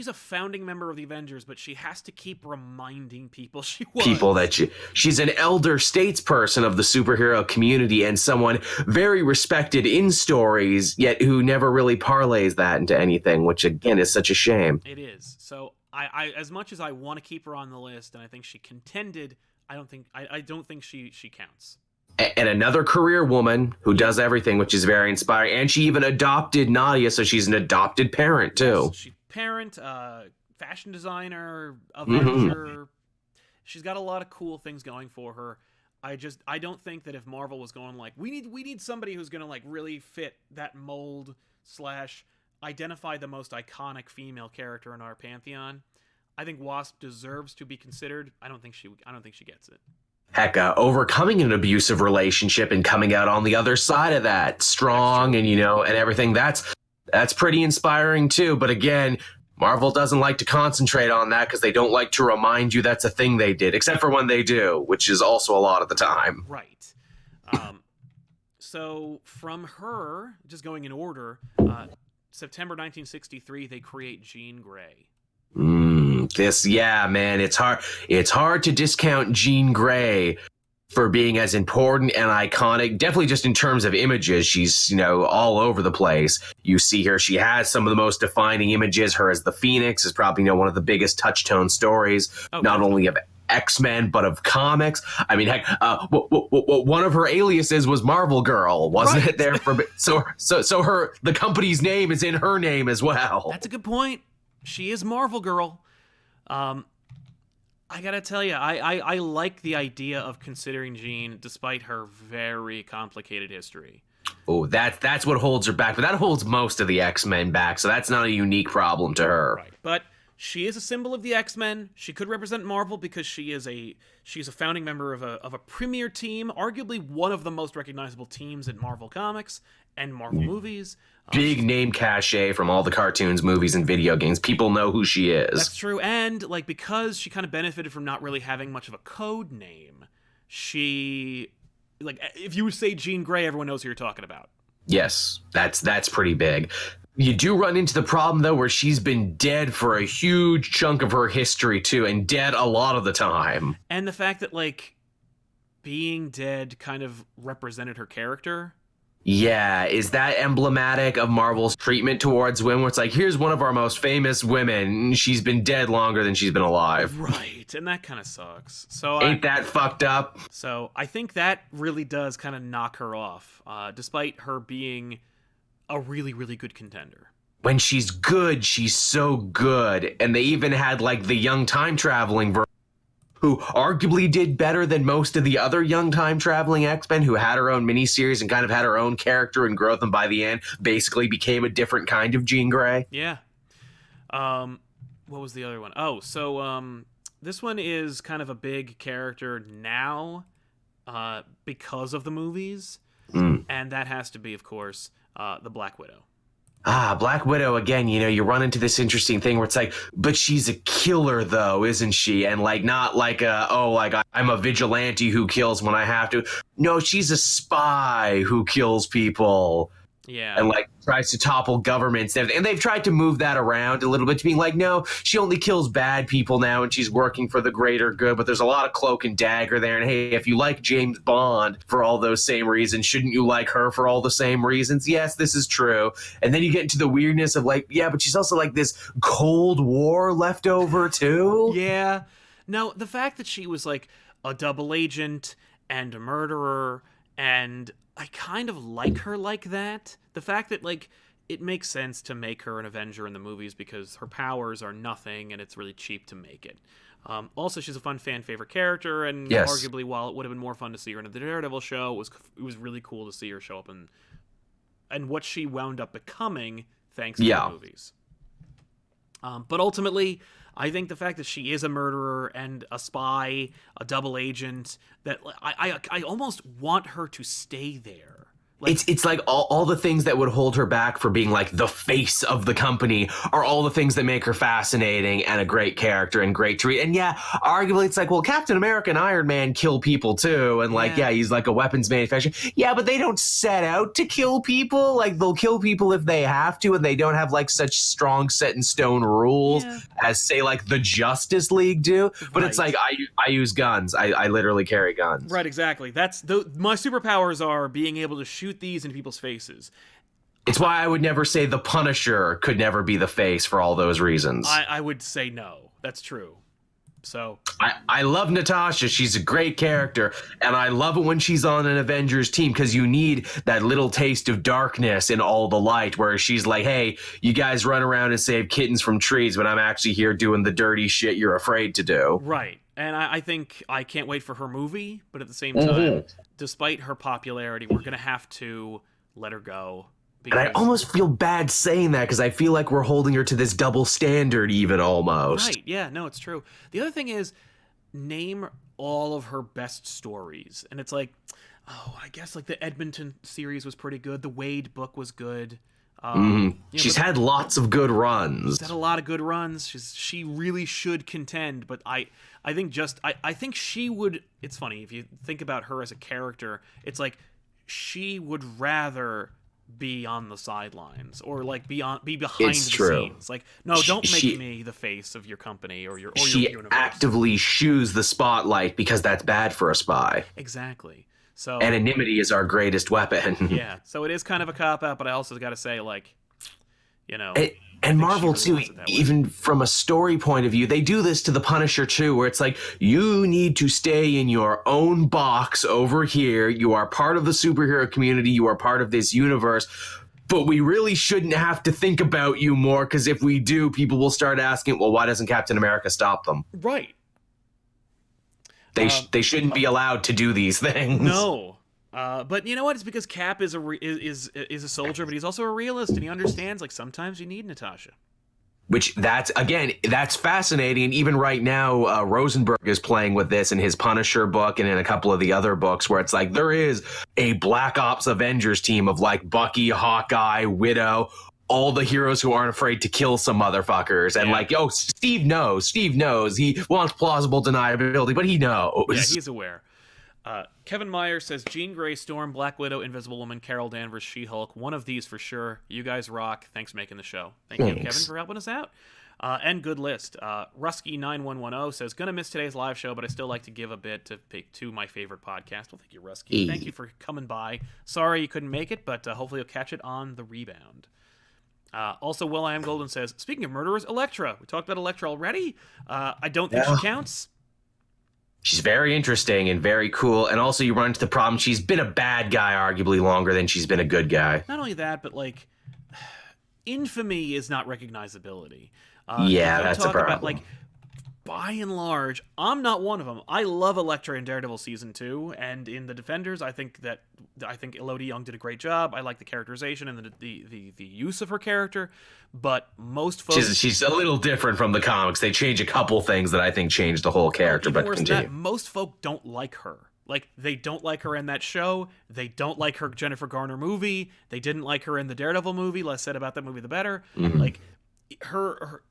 a founding member of the Avengers, but she has to keep reminding people she was. People that she's an elder statesperson of the superhero community and someone very respected in stories, yet who never really parlays that into anything, which again is such a shame. It is. So I as much as I want to keep her on the list, and I think she contended, I don't think she counts. And another career woman who does everything, which is very inspiring. And she even adopted Nadia, so she's an adopted parent too. Yes, she's parent, fashion designer, Avenger. She's got a lot of cool things going for her. I don't think that if Marvel was going like, we need somebody who's gonna like really fit that mold / identify the most iconic female character in our pantheon, I think Wasp deserves to be considered. I don't think she gets it. Heck, overcoming an abusive relationship and coming out on the other side of that strong and and everything, that's pretty inspiring too. But again, Marvel doesn't like to concentrate on that because they don't like to remind you that's a thing they did, except for when they do, which is also a lot of the time. Right. So from her, just going in order, September 1963, they create Jean Grey. Man, it's hard to discount Jean Grey for being as important and iconic. Definitely just in terms of images, she's, all over the place. You see her, she has some of the most defining images. Her as the Phoenix is probably, one of the biggest touchstone stories, not only of X-Men, but of comics. I mean, heck, one of her aliases was Marvel Girl, wasn't it there? So the company's name is in her name as well. That's a good point. She is Marvel Girl. I gotta tell you, I like the idea of considering Jean despite her very complicated history. Oh, that's what holds her back, but that holds most of the X-Men back, so that's not a unique problem to her. Right, but she is a symbol of the X-Men. She could represent Marvel because she's a founding member of a premier team, arguably one of the most recognizable teams in Marvel Comics and Marvel movies. Big name cachet from all the cartoons, movies, and video games. People know who she is. That's true, and because she kind of benefited from not really having much of a code name, if you say Jean Grey, everyone knows who you're talking about. Yes, that's pretty big. You do run into the problem, though, where she's been dead for a huge chunk of her history, too, and dead a lot of the time. And the fact that, being dead kind of represented her character. Yeah, is that emblematic of Marvel's treatment towards women? Where it's like, here's one of our most famous women. She's been dead longer than she's been alive. Right, and that kind of sucks. So Ain't that fucked up? So I think that really does kind of knock her off, despite her being a really, really good contender. When she's good, she's so good. And they even had, the young time-traveling version, who arguably did better than most of the other young time-traveling X-Men, who had her own miniseries and kind of had her own character and growth, and by the end, basically became a different kind of Jean Grey. Yeah. What was the other one? Oh, so this one is kind of a big character now, because of the movies, and that has to be, of course, the Black Widow. Black Widow, again, you run into this interesting thing where it's like, but she's a killer though, isn't she? And like, not like I'm a vigilante who kills when I have to. No, she's a spy who kills people. Yeah. And like tries to topple governments and everything. And they've tried to move that around a little bit to being like, no, she only kills bad people now and she's working for the greater good. But there's a lot of cloak and dagger there. And hey, if you like James Bond for all those same reasons, shouldn't you like her for all the same reasons? Yes, this is true. And then you get into the weirdness of like, yeah, but she's also like this Cold War leftover too. Yeah. No, the fact that she was like a double agent and a murderer, and I kind of like her like that. The fact that, like, it makes sense to make her an Avenger in the movies because her powers are nothing and it's really cheap to make it. Also, she's a fun fan favorite character, and arguably, while it would have been more fun to see her in the Daredevil show, it was really cool to see her show up and what she wound up becoming thanks to the movies. But ultimately, I think the fact that she is a murderer and a spy, a double agent, that I almost want her to stay there. Like, it's like all the things that would hold her back for being like the face of the company are all the things that make her fascinating and a great character and great to read. And yeah, arguably it's like, well, Captain America and Iron Man kill people too. And like, yeah, he's like a weapons manufacturer. Yeah, but they don't set out to kill people. Like they'll kill people if they have to, and they don't have like such strong set in stone rules as say like the Justice League do. But it's like, I use guns. I literally carry guns. Right, exactly. My superpowers are being able to shoot these into people's faces. It's why I would never say the Punisher could never be the face for all those reasons. I would say no. That's true. So I love Natasha. She's a great character, and I love it when she's on an Avengers team because you need that little taste of darkness in all the light where she's like, hey, you guys run around and save kittens from trees, but I'm actually here doing the dirty shit you're afraid to do. Right. And I think I can't wait for her movie, but at the same time, despite her popularity, we're going to have to let her go. And I almost feel bad saying that because I feel like we're holding her to this double standard even almost. Right, yeah, no, it's true. The other thing is, name all of her best stories. And it's like, I guess like the Edmonton series was pretty good. The Wade book was good. She's had lots of good runs. She's had a lot of good runs. She really should contend, but I think she would. It's funny if you think about her as a character. It's like she would rather be on the sidelines or like be behind the scenes. Like, no, don't make me the face of your company or your universe. Actively shoos the spotlight because that's bad for a spy. Exactly. So anonymity is our greatest weapon. Yeah. So it is kind of a cop out, but I also got to say, like, and Marvel too, even from a story point of view, they do this to the Punisher too, where it's like, you need to stay in your own box over here. You are part of the superhero community. You are part of this universe. But we really shouldn't have to think about you more, because if we do, people will start asking, well, why doesn't Captain America stop them? Right. They shouldn't be allowed to do these things. No. But you know what? It's because Cap is a soldier, but he's also a realist, and he understands, like, sometimes you need Natasha. Which that's fascinating. And even right now, Rosenberg is playing with this in his Punisher book and in a couple of the other books where it's like there is a Black Ops Avengers team of like Bucky, Hawkeye, Widow, all the heroes who aren't afraid to kill some motherfuckers. And like, Steve knows. He wants plausible deniability, but he knows. Yeah, he's aware. Kevin Meyer says, Jean Grey, Storm, Black Widow, Invisible Woman, Carol Danvers, She-Hulk. One of these for sure. You guys rock. Thanks for making the show. Thank you, Kevin, for helping us out. And good list. Rusky9110 says, gonna miss today's live show, but I still like to give a bit to pick to my favorite podcast. Well, thank you, Rusky. Thank you for coming by. Sorry you couldn't make it, but hopefully you'll catch it on the rebound. Also, Will I Am Golden says, speaking of murderers, Elektra. We talked about Elektra already. I don't think she counts. She's very interesting and very cool. And also you run into the problem. She's been a bad guy arguably longer than she's been a good guy. Not only that, but like infamy is not recognizability. That's a problem. About, like, by and large, I'm not one of them. I love Elektra in Daredevil Season 2, and in The Defenders, I think Elodie Young did a great job. I like the characterization and the use of her character, but most folks... She's a little different from the comics. They change a couple things that I think change the whole character, but worse continue. than that, most folk don't like her. Like, they don't like her in that show. They don't like her Jennifer Garner movie. They didn't like her in the Daredevil movie. Less said about that movie, the better. Mhm. Like,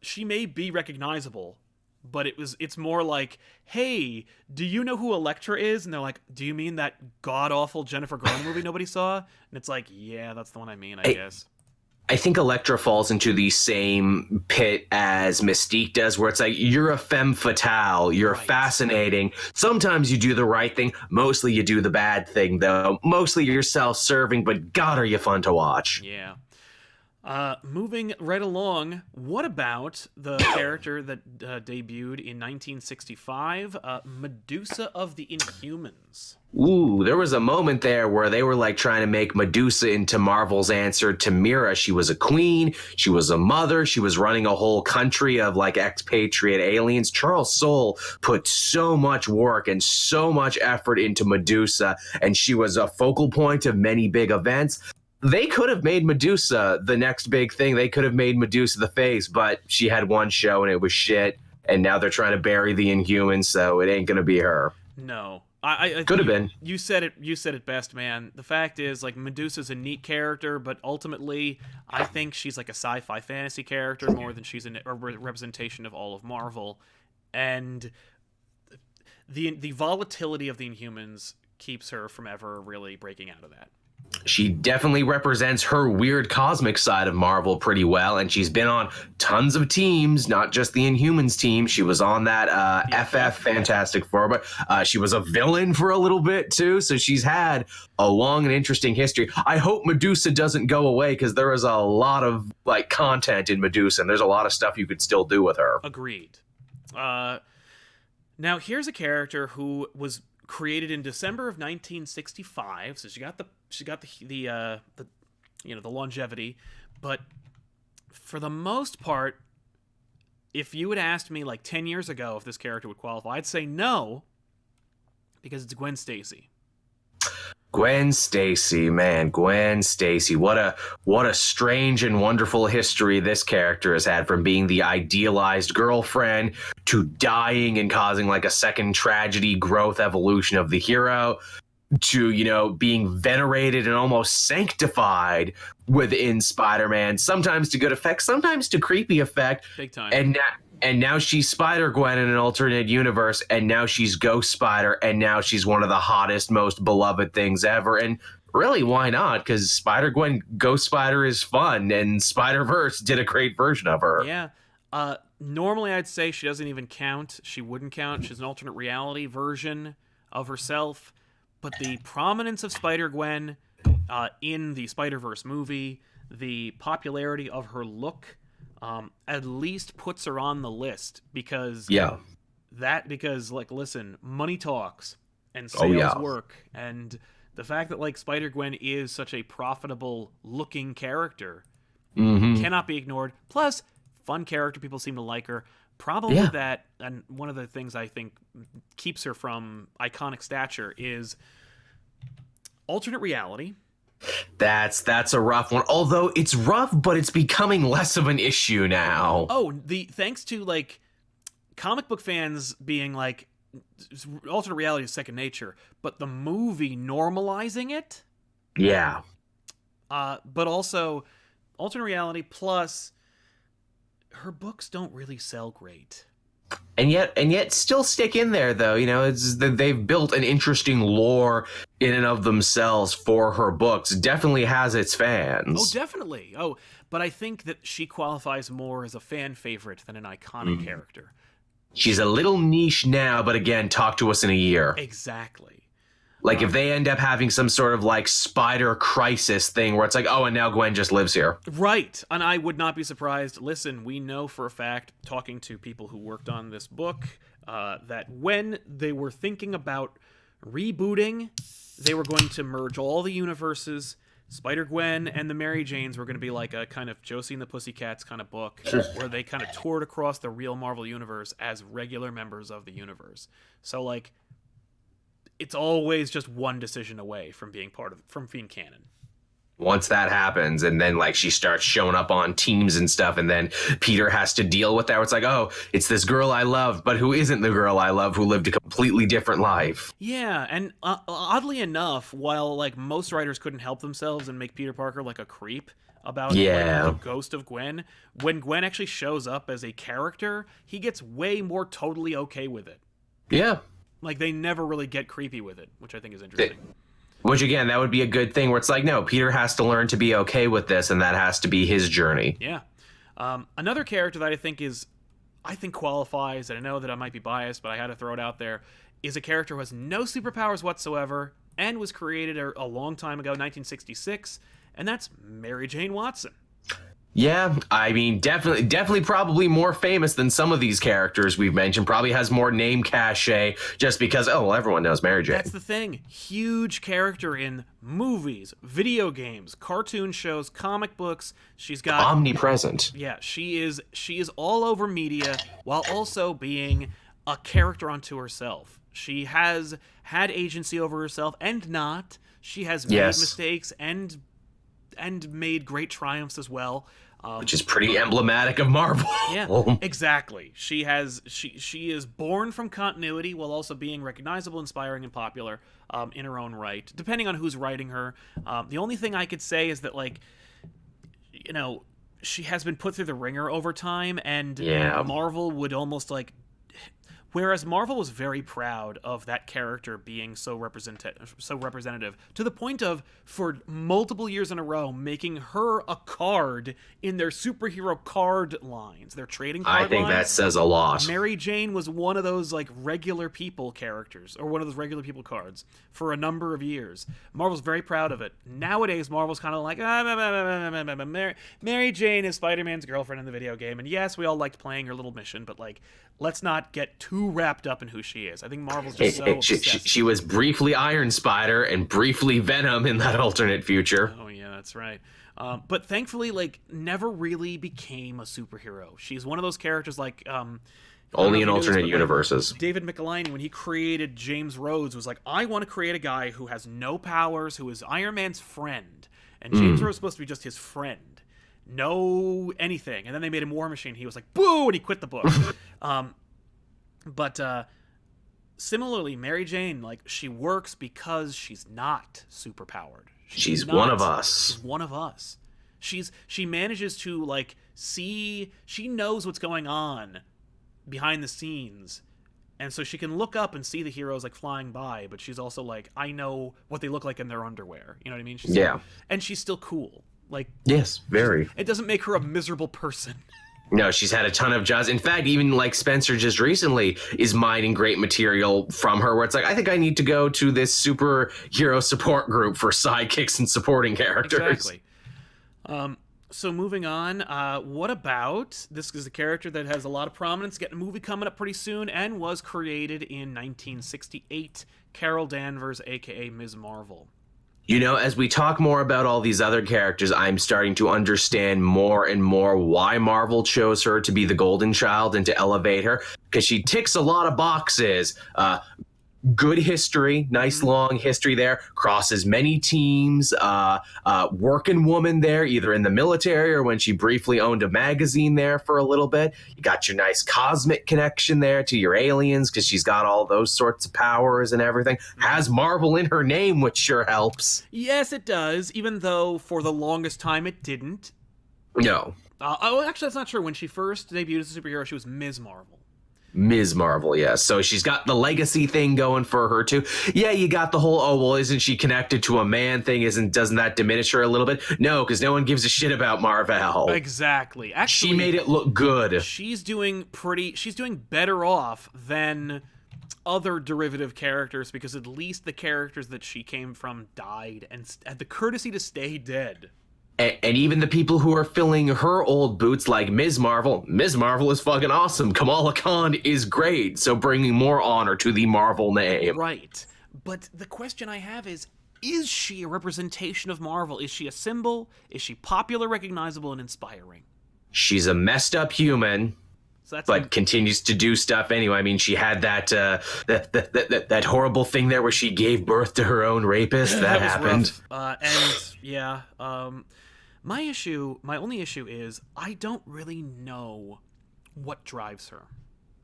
she may be recognizable, but it's more like, hey, do you know who Elektra is? And they're like, do you mean that god-awful Jennifer Garner movie nobody saw? And it's like, yeah, that's the one I mean, I guess. I think Elektra falls into the same pit as Mystique does, where it's like, you're a femme fatale, you're Right. fascinating. Sometimes you do the right thing. Mostly you do the bad thing, though. Mostly you're self-serving, but God, are you fun to watch. Yeah. Moving right along, what about the character that debuted in 1965, Medusa of the Inhumans? Ooh, there was a moment there where they were like trying to make Medusa into Marvel's answer to Mira. She was a queen, she was a mother, she was running a whole country of like expatriate aliens. Charles Soule put so much work and so much effort into Medusa, and she was a focal point of many big events. They could have made Medusa the next big thing. They could have made Medusa the face, but she had one show and it was shit. And now they're trying to bury the Inhumans, so it ain't gonna be her. No. I Could have been. You said it best, man. The fact is, like, Medusa's a neat character, but ultimately, I think she's like a sci-fi fantasy character more than she's a representation of all of Marvel. And the volatility of the Inhumans keeps her from ever really breaking out of that. She definitely represents her weird cosmic side of Marvel pretty well, and she's been on tons of teams, not just the Inhumans team. She was on that FF Fantastic Four, but she was a villain for a little bit too, so she's had a long and interesting history. I hope Medusa doesn't go away, because there is a lot of like content in Medusa, and there's a lot of stuff you could still do with her. Agreed. Now here's a character who was created in December of 1965, so she got the the longevity, but for the most part, if you had asked me like 10 years ago if this character would qualify, I'd say no, because it's Gwen Stacy. Gwen Stacy, man, Gwen Stacy. What a strange and wonderful history this character has had, from being the idealized girlfriend to dying and causing like a second tragedy, growth, evolution of the hero, to, you know, being venerated and almost sanctified within Spider-Man, sometimes to good effect, sometimes to creepy effect. Big time. And now she's Spider-Gwen in an alternate universe, and now she's Ghost Spider, and now she's one of the hottest, most beloved things ever. And really, why not? Because Spider-Gwen, Ghost Spider is fun, and Spider-Verse did a great version of her. Yeah. Normally, I'd say she doesn't even count. She wouldn't count. She's an alternate reality version of herself. But the prominence of Spider-Gwen in the Spider-Verse movie, the popularity of her look, at least puts her on the list, because like, listen, money talks and sales work, and the fact that like Spider-Gwen is such a profitable looking character cannot be ignored. Plus, fun character, people seem to like her. Problem with that, and one of the things I think keeps her from iconic stature, is alternate reality. That's a rough one. Although it's rough, but it's becoming less of an issue now. Oh, thanks to like comic book fans being like, alternate reality is second nature, but the movie normalizing it. Yeah. But also alternate reality plus her books don't really sell great. And yet still stick in there, though. You know, they've built an interesting lore in and of themselves for her books. Definitely has its fans. Oh, definitely. Oh, but I think that she qualifies more as a fan favorite than an iconic character. She's a little niche now, but again, talk to us in a year. Exactly. Like, if they end up having some sort of like spider crisis thing where it's like, oh, and now Gwen just lives here. Right. And I would not be surprised. Listen, we know for a fact, talking to people who worked on this book, that when they were thinking about rebooting, they were going to merge all the universes. Spider-Gwen and the Mary Janes were going to be like a kind of Josie and the Pussycats kind of book, where they kind of toured across the real Marvel universe as regular members of the universe. So, like, it's always just one decision away from being from being canon. once that happens, and then like she starts showing up on teams and stuff, and then Peter has to deal with that. Where it's like, oh, it's this girl I love, but who isn't the girl I love, who lived a completely different life. Yeah, and oddly enough, while like most writers couldn't help themselves and make Peter Parker like a creep about like, the ghost of Gwen, when Gwen actually shows up as a character, he gets way more totally okay with it. Yeah. Like, they never really get creepy with it, which I think is interesting. Which, again, that would be a good thing where it's like, no, Peter has to learn to be okay with this, and that has to be his journey. Yeah. Another character that I think qualifies, and I know that I might be biased, but I had to throw it out there, is a character who has no superpowers whatsoever and was created a long time ago, 1966, and that's Mary Jane Watson. Yeah, I mean, definitely probably more famous than some of these characters we've mentioned. Probably has more name cachet just because, oh, well, everyone knows Mary Jane. That's the thing. Huge character in movies, video games, cartoon shows, comic books. She's got omnipresent. Yeah, she is all over media while also being a character unto herself. She has had agency over herself and not. She has made mistakes and made great triumphs as well. Which is pretty emblematic of Marvel. Yeah, exactly. She is born from continuity while also being recognizable, inspiring, and popular in her own right, depending on who's writing her. The only thing I could say is that, like, you know, she has been put through the ringer over time, and Marvel would almost like... Whereas Marvel was very proud of that character being so representative, to the point of, for multiple years in a row, making her a card in their superhero card lines, their trading card lines. I think that says a lot. Mary Jane was one of those like regular people characters, or one of those regular people cards, for a number of years. Marvel's very proud of it. Nowadays, Marvel's kind of like, Mary Jane is Spider-Man's girlfriend in the video game, and yes, we all liked playing her little mission, but like, let's not get too wrapped up in who she is. I think Marvel's just so obsessed. She was briefly Iron Spider and briefly Venom in that alternate future. Oh, yeah, that's right. But thankfully, like, never really became a superhero. She's one of those characters like... only in alternate universes. David Michelinie, when he created James Rhodes, was like, I want to create a guy who has no powers, who is Iron Man's friend. And James Rhodes was supposed to be just his friend. No anything. And then they made him War Machine. He was like, boo, and he quit the book. But similarly, Mary Jane, like, she works because she's not superpowered. She's one of us. She's one of us. She manages to, like, she knows what's going on behind the scenes. And so she can look up and see the heroes, like, flying by, but she's also like, I know what they look like in their underwear. You know what I mean? And she's still cool. Like, yes, very. It doesn't make her a miserable person. No, she's had a ton of jobs. In fact, even like Spencer just recently is mining great material from her, where it's like, I think I need to go to this superhero support group for sidekicks and supporting characters. Exactly. So moving on, what about, this is a character that has a lot of prominence, getting a movie coming up pretty soon, and was created in 1968, Carol Danvers, a.k.a. Ms. Marvel. You know, as we talk more about all these other characters, I'm starting to understand more and more why Marvel chose her to be the golden child and to elevate her, because she ticks a lot of boxes. Good history, nice long history there, crosses many teams, working woman there, either in the military or when she briefly owned a magazine there for a little bit. You got your nice cosmic connection there to your aliens, because she's got all those sorts of powers and everything. Has Marvel in her name, which sure helps. Yes, it does, even though for the longest time it didn't. No. Actually, that's not true. When she first debuted as a superhero, she was Ms. Marvel. Ms. Marvel, yes. So she's got the legacy thing going for her too. Yeah, you got the whole, oh, well, isn't she connected to a man thing? Doesn't that diminish her a little bit? No, because no one gives a shit about Marvel. Exactly. Actually, she made it look good. She's doing better off than other derivative characters, because at least the characters that she came from died and had the courtesy to stay dead. And even the people who are filling her old boots, like Ms. Marvel is fucking awesome. Kamala Khan is great. So bringing more honor to the Marvel name. Right. But the question I have is she a representation of Marvel? Is she a symbol? Is she popular, recognizable, and inspiring? She's a messed up human. So that's but continues to do stuff anyway. I mean, she had that horrible thing there where she gave birth to her own rapist. That happened. My only issue is I don't really know what drives her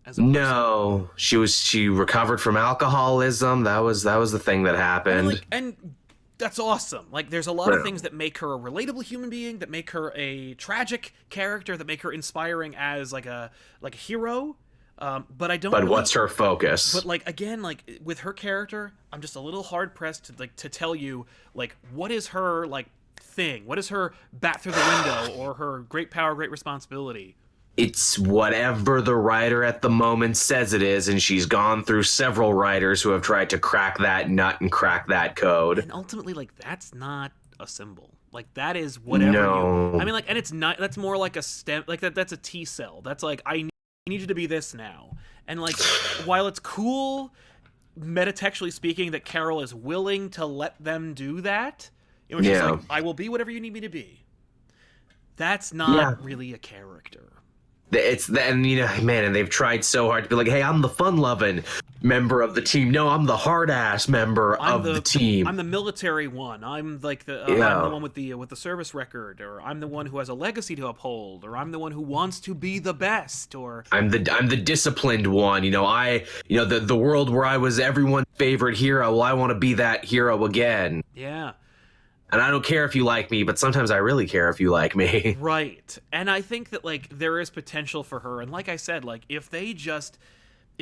as a person. No, she recovered from alcoholism. That was the thing that happened. And that's awesome. Like, there's a lot of things that make her a relatable human being, that make her a tragic character, that make her inspiring as like a hero. But I don't. But really, what's her focus? But like, again, like with her character, I'm just a little hard pressed to tell you like what is her like thing. What is her bat through the window or her great power, great responsibility? It's whatever the writer at the moment says it is, and she's gone through several writers who have tried to crack that nut and crack that code. And ultimately, like, that's not a symbol. Like, that is whatever No. I mean, like, and it's not, that's more like a stem, like, that's a T cell. That's like, I need you to be this now. And, like, while it's cool, metatextually speaking, that Carol is willing to let them do that, it was just like, I will be whatever you need me to be. That's not really a character. And they've tried so hard to be like, hey, I'm the fun-loving member of the team. No, I'm the hard-ass member of the team. I'm the military one. I'm like I'm the one with the service record, or I'm the one who has a legacy to uphold, or I'm the one who wants to be the best, or I'm the disciplined one. The world where I was everyone's favorite hero. Well, I want to be that hero again. Yeah. And I don't care if you like me, but sometimes I really care if you like me. Right. And I think that, like, there is potential for her. And like I said, like, if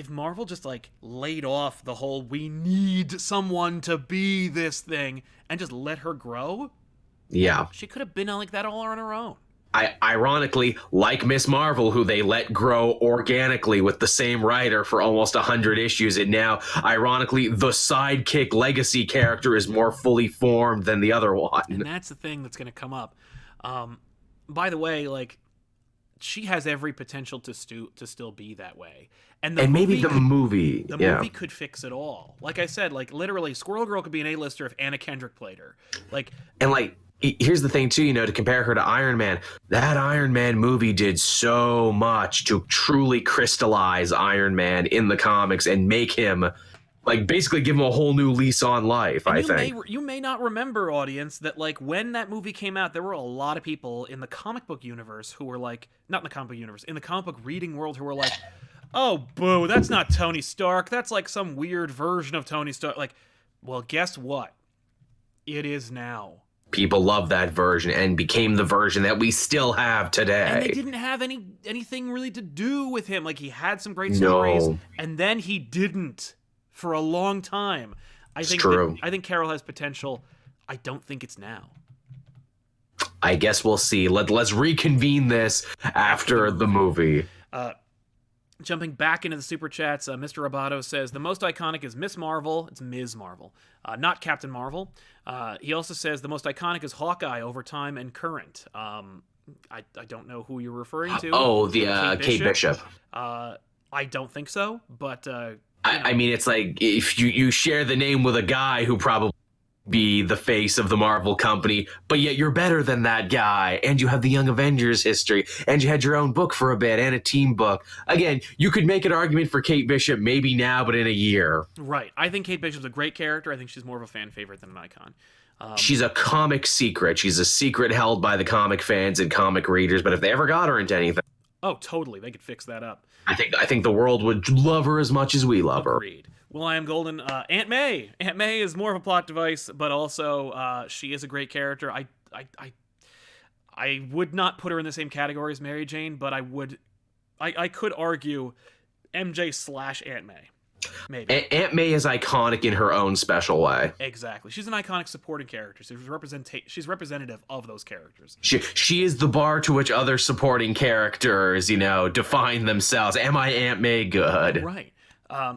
Marvel just, like, laid off the whole, we need someone to be this thing, and just let her grow. Yeah. She could have been like that all on her own. Ironically, like Miss Marvel, who they let grow organically with the same writer for almost 100 issues, and now, ironically, the sidekick legacy character is more fully formed than the other one. And that's the thing that's going to come up. By the way, like, she has every potential to still be that way. And maybe the movie could fix it all. Like I said, like, literally, Squirrel Girl could be an A-lister if Anna Kendrick played her. Here's the thing, too, to compare her to Iron Man. That Iron Man movie did so much to truly crystallize Iron Man in the comics and make him, like, basically give him a whole new lease on life, I think. You may not remember, audience, that, like, when that movie came out, there were a lot of people in the comic book universe who were, like, not in the comic book universe, in the comic book reading world who were like, oh, boo, that's not Tony Stark. That's, like, some weird version of Tony Stark. Like, well, guess what? It is now. People love that version and became the version that we still have today. And they didn't have anything really to do with him. Like, he had some great stories, and then he didn't for a long time. I think Carol has potential. I don't think it's now. I guess we'll see. Let's reconvene this after the movie. Jumping back into the super chats, Mr. Roboto says, the most iconic is Miss Marvel. It's Ms. Marvel, not Captain Marvel. He also says the most iconic is Hawkeye over time and current. I don't know who you're referring to. Oh, the Kate Bishop. I don't think so, but... I mean, it's like if you share the name with a guy who probably be the face of the Marvel company, but yet you're better than that guy, and you have the Young Avengers history, and you had your own book for a bit, and a team book. Again, you could make an argument for Kate Bishop maybe now, but in a year. Right. I think Kate Bishop's a great character. I think she's more of a fan favorite than an icon. She's a comic secret. She's a secret held by the comic fans and comic readers, but if they ever got her into anything... Oh, totally. They could fix that up. I think the world would love her as much as we love her. Agreed. Well, I am Golden. Aunt May. Aunt May is more of a plot device, but also she is a great character. I would not put her in the same category as Mary Jane, but I could argue MJ / Aunt May. Maybe. Aunt May is iconic in her own special way. Exactly. She's an iconic supporting character. She's representative of those characters. She is the bar to which other supporting characters, define themselves. Am I Aunt May good? Right.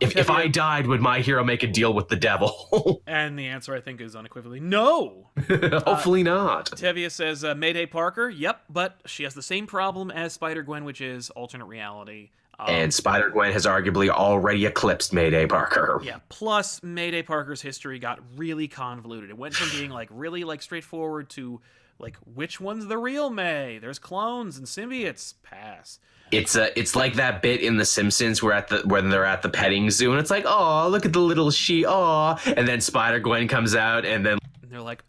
If I died, would my hero make a deal with the devil? And the answer, I think, is unequivocally no. Hopefully not. Tevia says, Mayday Parker. Yep, but she has the same problem as Spider-Gwen, which is alternate reality. And Spider-Gwen has arguably already eclipsed Mayday Parker. Yeah, plus Mayday Parker's history got really convoluted. It went from being really straightforward to which one's the real May? There's clones and symbiotes. Pass. It's like that bit in The Simpsons where when they're at the petting zoo and it's like, oh, look at the little sheep, oh, and then Spider-Gwen comes out and then they're like,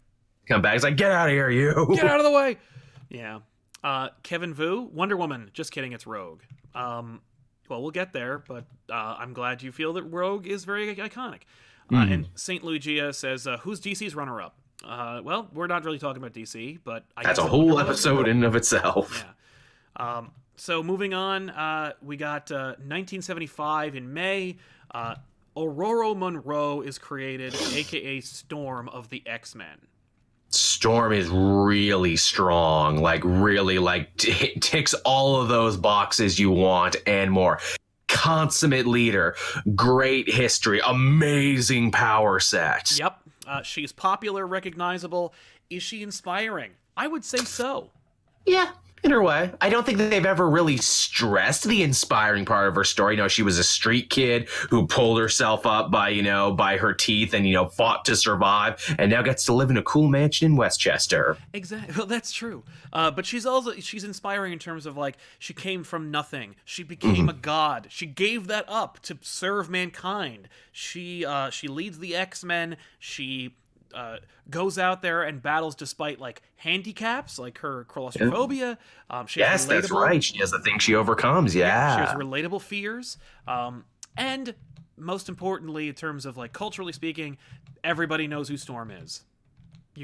come back. It's like, get out of here, you. Get out of the way. Yeah. Kevin Vu, Wonder Woman. Just kidding, it's Rogue. Well, we'll get there, but I'm glad you feel that Rogue is very iconic. And St. Luigia says, who's DC's runner-up? Well, we're not really talking about DC, but that's a whole episode in and of itself. Yeah. So moving on, we got 1975 in May. Aurora Monroe is created, aka Storm of the X-Men. Storm is really strong, like really like ticks all of those boxes you want and more. Consummate leader, great history, amazing power set. Yep. She's popular, recognizable. Is she inspiring? I would say so. Yeah, in her way. I don't think that they've ever really stressed the inspiring part of her story. You know, she was a street kid who pulled herself up by her teeth and, fought to survive and now gets to live in a cool mansion in Westchester. Exactly. Well, that's true. But she's inspiring in terms of, like, she came from nothing. She became a god. She gave that up to serve mankind. She leads the X-Men. She goes out there and battles despite, like, handicaps, like her claustrophobia. Yes, that's right. She has the thing she overcomes. Yeah. She has relatable fears. And most importantly, in terms of, like, culturally speaking, everybody knows who Storm is.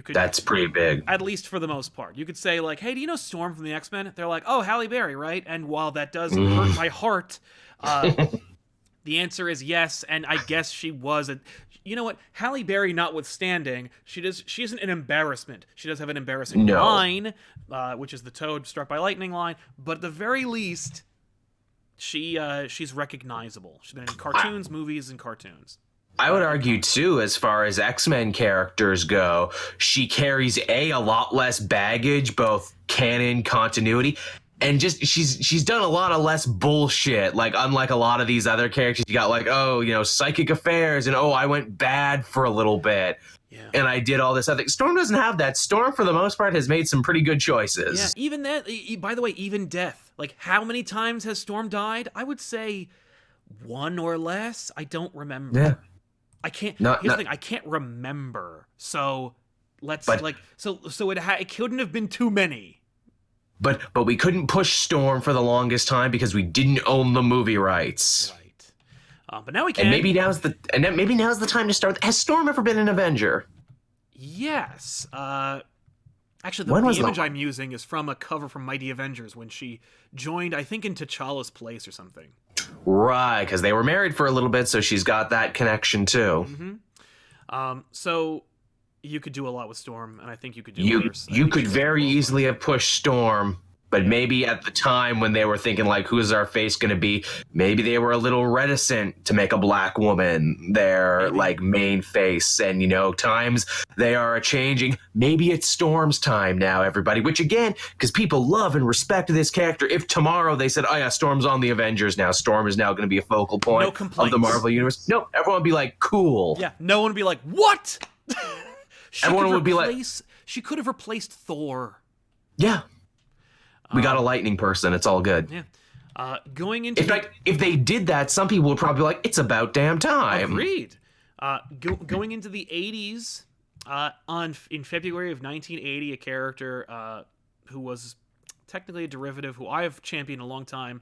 That's pretty big. At least for the most part. You could say, like, hey, do you know Storm from the X-Men? They're like, oh, Halle Berry, right? And while that does hurt my heart, the answer is yes, and I guess she was you know what? Halle Berry notwithstanding, she isn't an embarrassment. She does have an embarrassing line, which is the Toad struck by lightning line, but at the very least, she's recognizable. She's been in cartoons, movies, and cartoons. I would argue, too, as far as X-Men characters go, she carries a lot less baggage, both canon, continuity, and just she's done a lot of less bullshit. Like, unlike a lot of these other characters, you got like, psychic affairs, and I went bad for a little bit. Yeah. And I did all this other. Storm doesn't have that. Storm, for the most part, has made some pretty good choices. Yeah, even that. By the way, even death. Like, how many times has Storm died? I would say one or less. I don't remember. Yeah. I can't. Here's the thing. I can't remember. So it couldn't have been too many. But we couldn't push Storm for the longest time because we didn't own the movie rights. Right. But now we can. And maybe now's the time to start. Has Storm ever been an Avenger? Yes. Actually, the image I'm using is from a cover from Mighty Avengers when she joined, I think, in T'Challa's place or something. Right, because they were married for a little bit, so she's got that connection too. Mm-hmm. So you could do a lot with Storm, and I think you could do worse. You could very easily have pushed Storm, but maybe at the time when they were thinking, like, who's our face going to be, maybe they were a little reticent to make a black woman their, like, main face. And, times they are a-changing. Maybe it's Storm's time now, everybody, which, again, because people love and respect this character. If tomorrow they said, oh, yeah, Storm's on the Avengers now, Storm is now going to be a focal point of the Marvel Universe. No, everyone would be like, cool. Yeah, no one would be like, what? Everyone would be like, she could have replaced Thor. Yeah. We got a lightning person. It's all good. Yeah. Going into... In fact, if they did that, some people would probably be like, it's about damn time. Agreed. Going into the 80s, in February of 1980, a character who was technically a derivative, who I have championed a long time,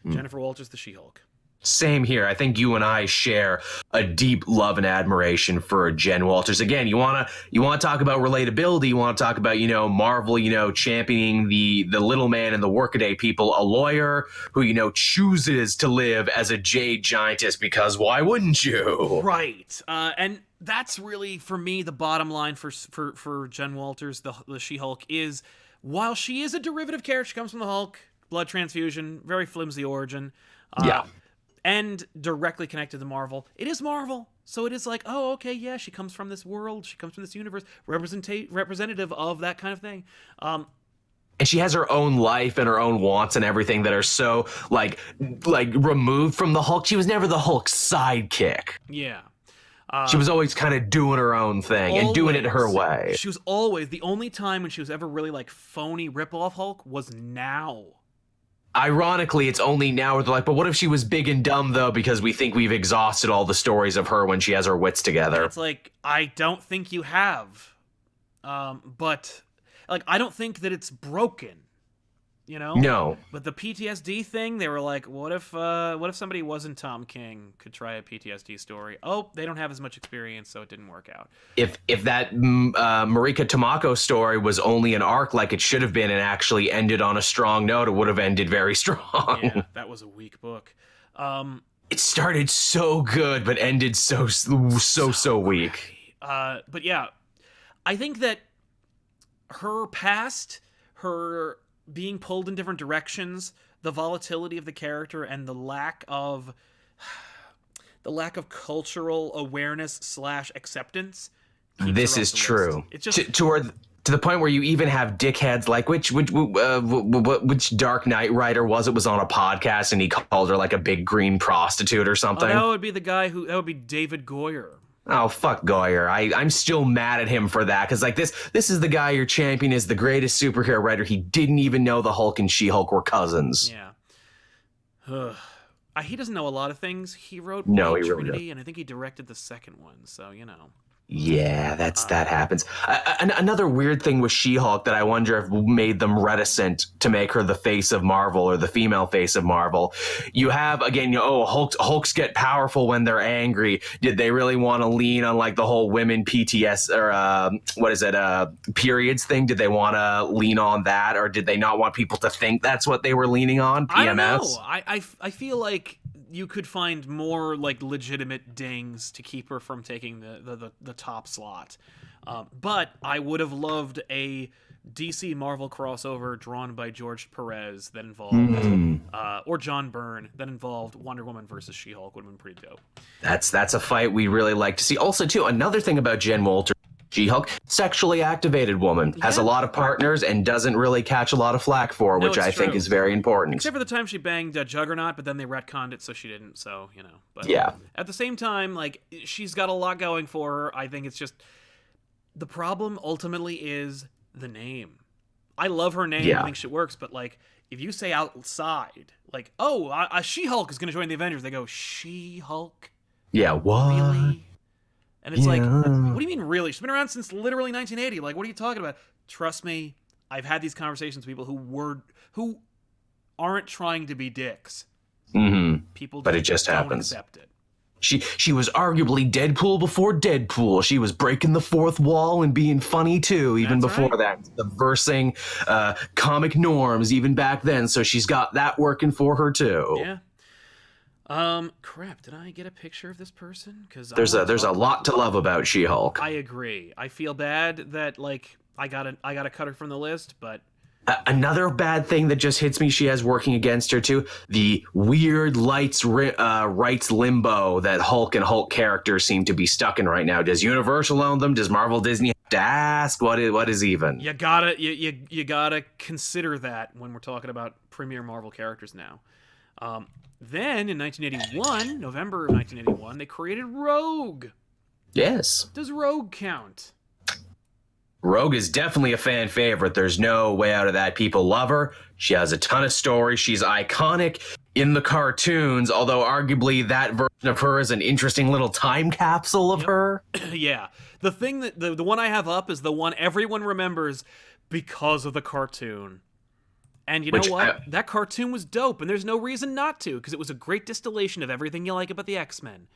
Jennifer Walters, the She-Hulk. Same here. I think you and I share a deep love and admiration for Jen Walters. Again, you want to talk about relatability. You want to talk about, Marvel, championing the little man and the workaday people, a lawyer who, chooses to live as a jade giantess because why wouldn't you? Right. And that's really, for me, the bottom line for Jen Walters, the She-Hulk, is while she is a derivative character, she comes from the Hulk, blood transfusion, very flimsy origin. Yeah. And directly connected to Marvel. It is Marvel. So it is like, oh, okay, yeah, she comes from this world. She comes from this universe. Representative of that kind of thing. And she has her own life and her own wants and everything that are so, like removed from the Hulk. She was never the Hulk's sidekick. Yeah. She was always kind of doing her own thing and doing it her way. She was always, the only time when she was ever really, like, phony rip-off Hulk was now. Ironically, it's only now where they're like, but what if she was big and dumb, though, because we think we've exhausted all the stories of her when she has her wits together. It's like, I don't think you have. But, like, I don't think that it's broken. You know? No. But the PTSD thing, they were like, what if somebody wasn't Tom King could try a PTSD story? Oh, they don't have as much experience, so it didn't work out. If that Marika Tamako story was only an arc like it should have been and actually ended on a strong note, it would have ended very strong. Yeah, that was a weak book. It started so good, but ended so weak. But yeah, I think that her past, her being pulled in different directions, the volatility of the character, and the lack of cultural awareness / acceptance. This is true. It's just to the point where you even have dickheads like which Dark Knight writer was on a podcast and he called her like a big green prostitute or something. That would be that would be David Goyer. Oh, fuck Goyer. I'm still mad at him for that, because like this is the guy your champion is the greatest superhero writer. He didn't even know the Hulk and She-Hulk were cousins. Yeah. He doesn't know a lot of things. He wrote he Trinity, really doesn't. and I think he directed the second one, so, you know. Yeah, that happens. Another weird thing with She-Hulk that I wonder if made them reticent to make her the face of Marvel or the female face of Marvel. You have, again, Hulks get powerful when they're angry. Did they really want to lean on like the whole women PTS or periods thing? Did they want to lean on that, or did they not want people to think that's what they were leaning on? PMS? I don't know. I feel like you could find more like legitimate dings to keep her from taking the top slot. But I would have loved a DC Marvel crossover drawn by George Perez that involved or John Byrne that involved Wonder Woman versus She-Hulk. Would have been pretty dope. That's a fight we really like to see. Also, too, another thing about Jen Walters, She-Hulk, sexually activated woman, has a lot of partners and doesn't really catch a lot of flack for, which I think is very important. Except for the time she banged Juggernaut, but then they retconned it, so she didn't. So, you know. But yeah. At the same time, like, she's got a lot going for her. I think it's just the problem ultimately is the name. I love her name. I think she works, but like, if you say outside, like, oh, She-Hulk is going to join the Avengers, they go, She-Hulk? Yeah, what? Really? And it's like, what do you mean really? She's been around since literally 1980. Like, what are you talking about? Trust me, I've had these conversations with people who aren't trying to be dicks. Mm-hmm. People but it just don't happens. Accept it. She was arguably Deadpool before Deadpool. She was breaking the fourth wall and being funny too, even before that. Subversing comic norms even back then. So she's got that working for her too. Yeah. Crap, did I get a picture of this person? Because there's a lot to love about She-Hulk. I agree. I feel bad that like I gotta cut her from the list, but another bad thing that just hits me, she has working against her too, the weird rights limbo that Hulk and Hulk characters seem to be stuck in right now. Does Universal own them? Does Marvel Disney have to ask? What is even? You gotta consider that when we're talking about premier Marvel characters now. Then in 1981, November of 1981, they created Rogue. Yes. Does Rogue count? Rogue is definitely a fan favorite. There's no way out of that. People love her. She has a ton of stories. She's iconic in the cartoons, although arguably that version of her is an interesting little time capsule of her. Yeah. The thing that the one I have up is the one everyone remembers because of the cartoon. And you know what? That cartoon was dope, and there's no reason not to, because it was a great distillation of everything you like about the X-Men.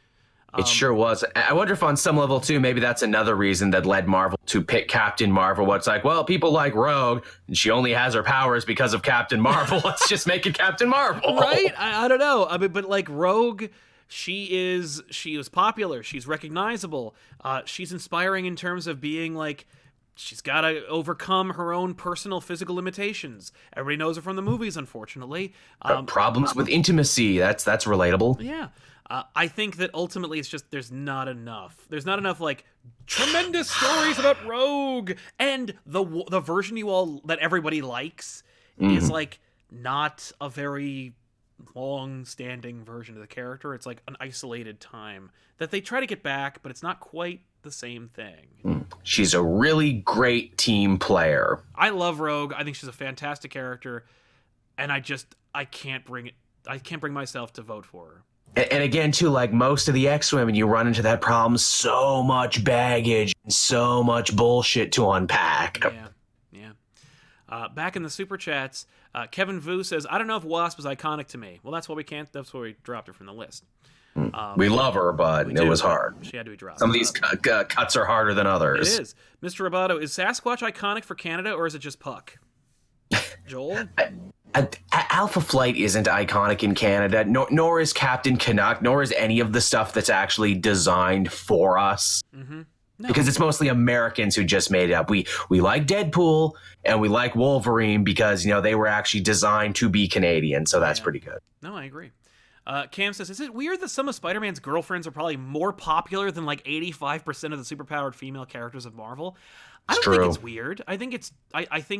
It sure was. I wonder if on some level, too, maybe that's another reason that led Marvel to pick Captain Marvel. What's like, well, people like Rogue, and she only has her powers because of Captain Marvel. Let's just make it Captain Marvel. Right? I don't know. I mean, but like Rogue, she is popular. She's recognizable. She's inspiring in terms of being like, she's got to overcome her own personal physical limitations. Everybody knows her from the movies, unfortunately. Problems with intimacy. That's relatable. Yeah. I think that ultimately it's just there's not enough. There's not enough like tremendous stories about Rogue, and the version that everybody likes is like not a very long-standing version of the character. It's like an isolated time that they try to get back, but it's not quite the same thing. She's a really great team player. I love Rogue. I think she's a fantastic character, and I I can't bring myself to vote for her. And again, too, like most of the X-Women, you run into that problem. So much baggage, so much bullshit to unpack. Yeah. Back in the super chats, Kevin Vu says, "I don't know if Wasp is iconic to me." Well, that's why we dropped her from the list. We love her, but it was hard. She had to be dropped. Some of these cuts are harder than others. It is. Mr. Roboto, is Sasquatch iconic for Canada, or is it just Puck? Joel? Alpha Flight isn't iconic in Canada, nor is Captain Canuck, nor is any of the stuff that's actually designed for us. Mm-hmm. No. Because it's mostly Americans who just made it up. We like Deadpool and we like Wolverine because, they were actually designed to be Canadian, so that's pretty good. No, I agree. Cam says, is it weird that some of Spider-Man's girlfriends are probably more popular than like 85% of the superpowered female characters of Marvel? I don't think it's weird. I think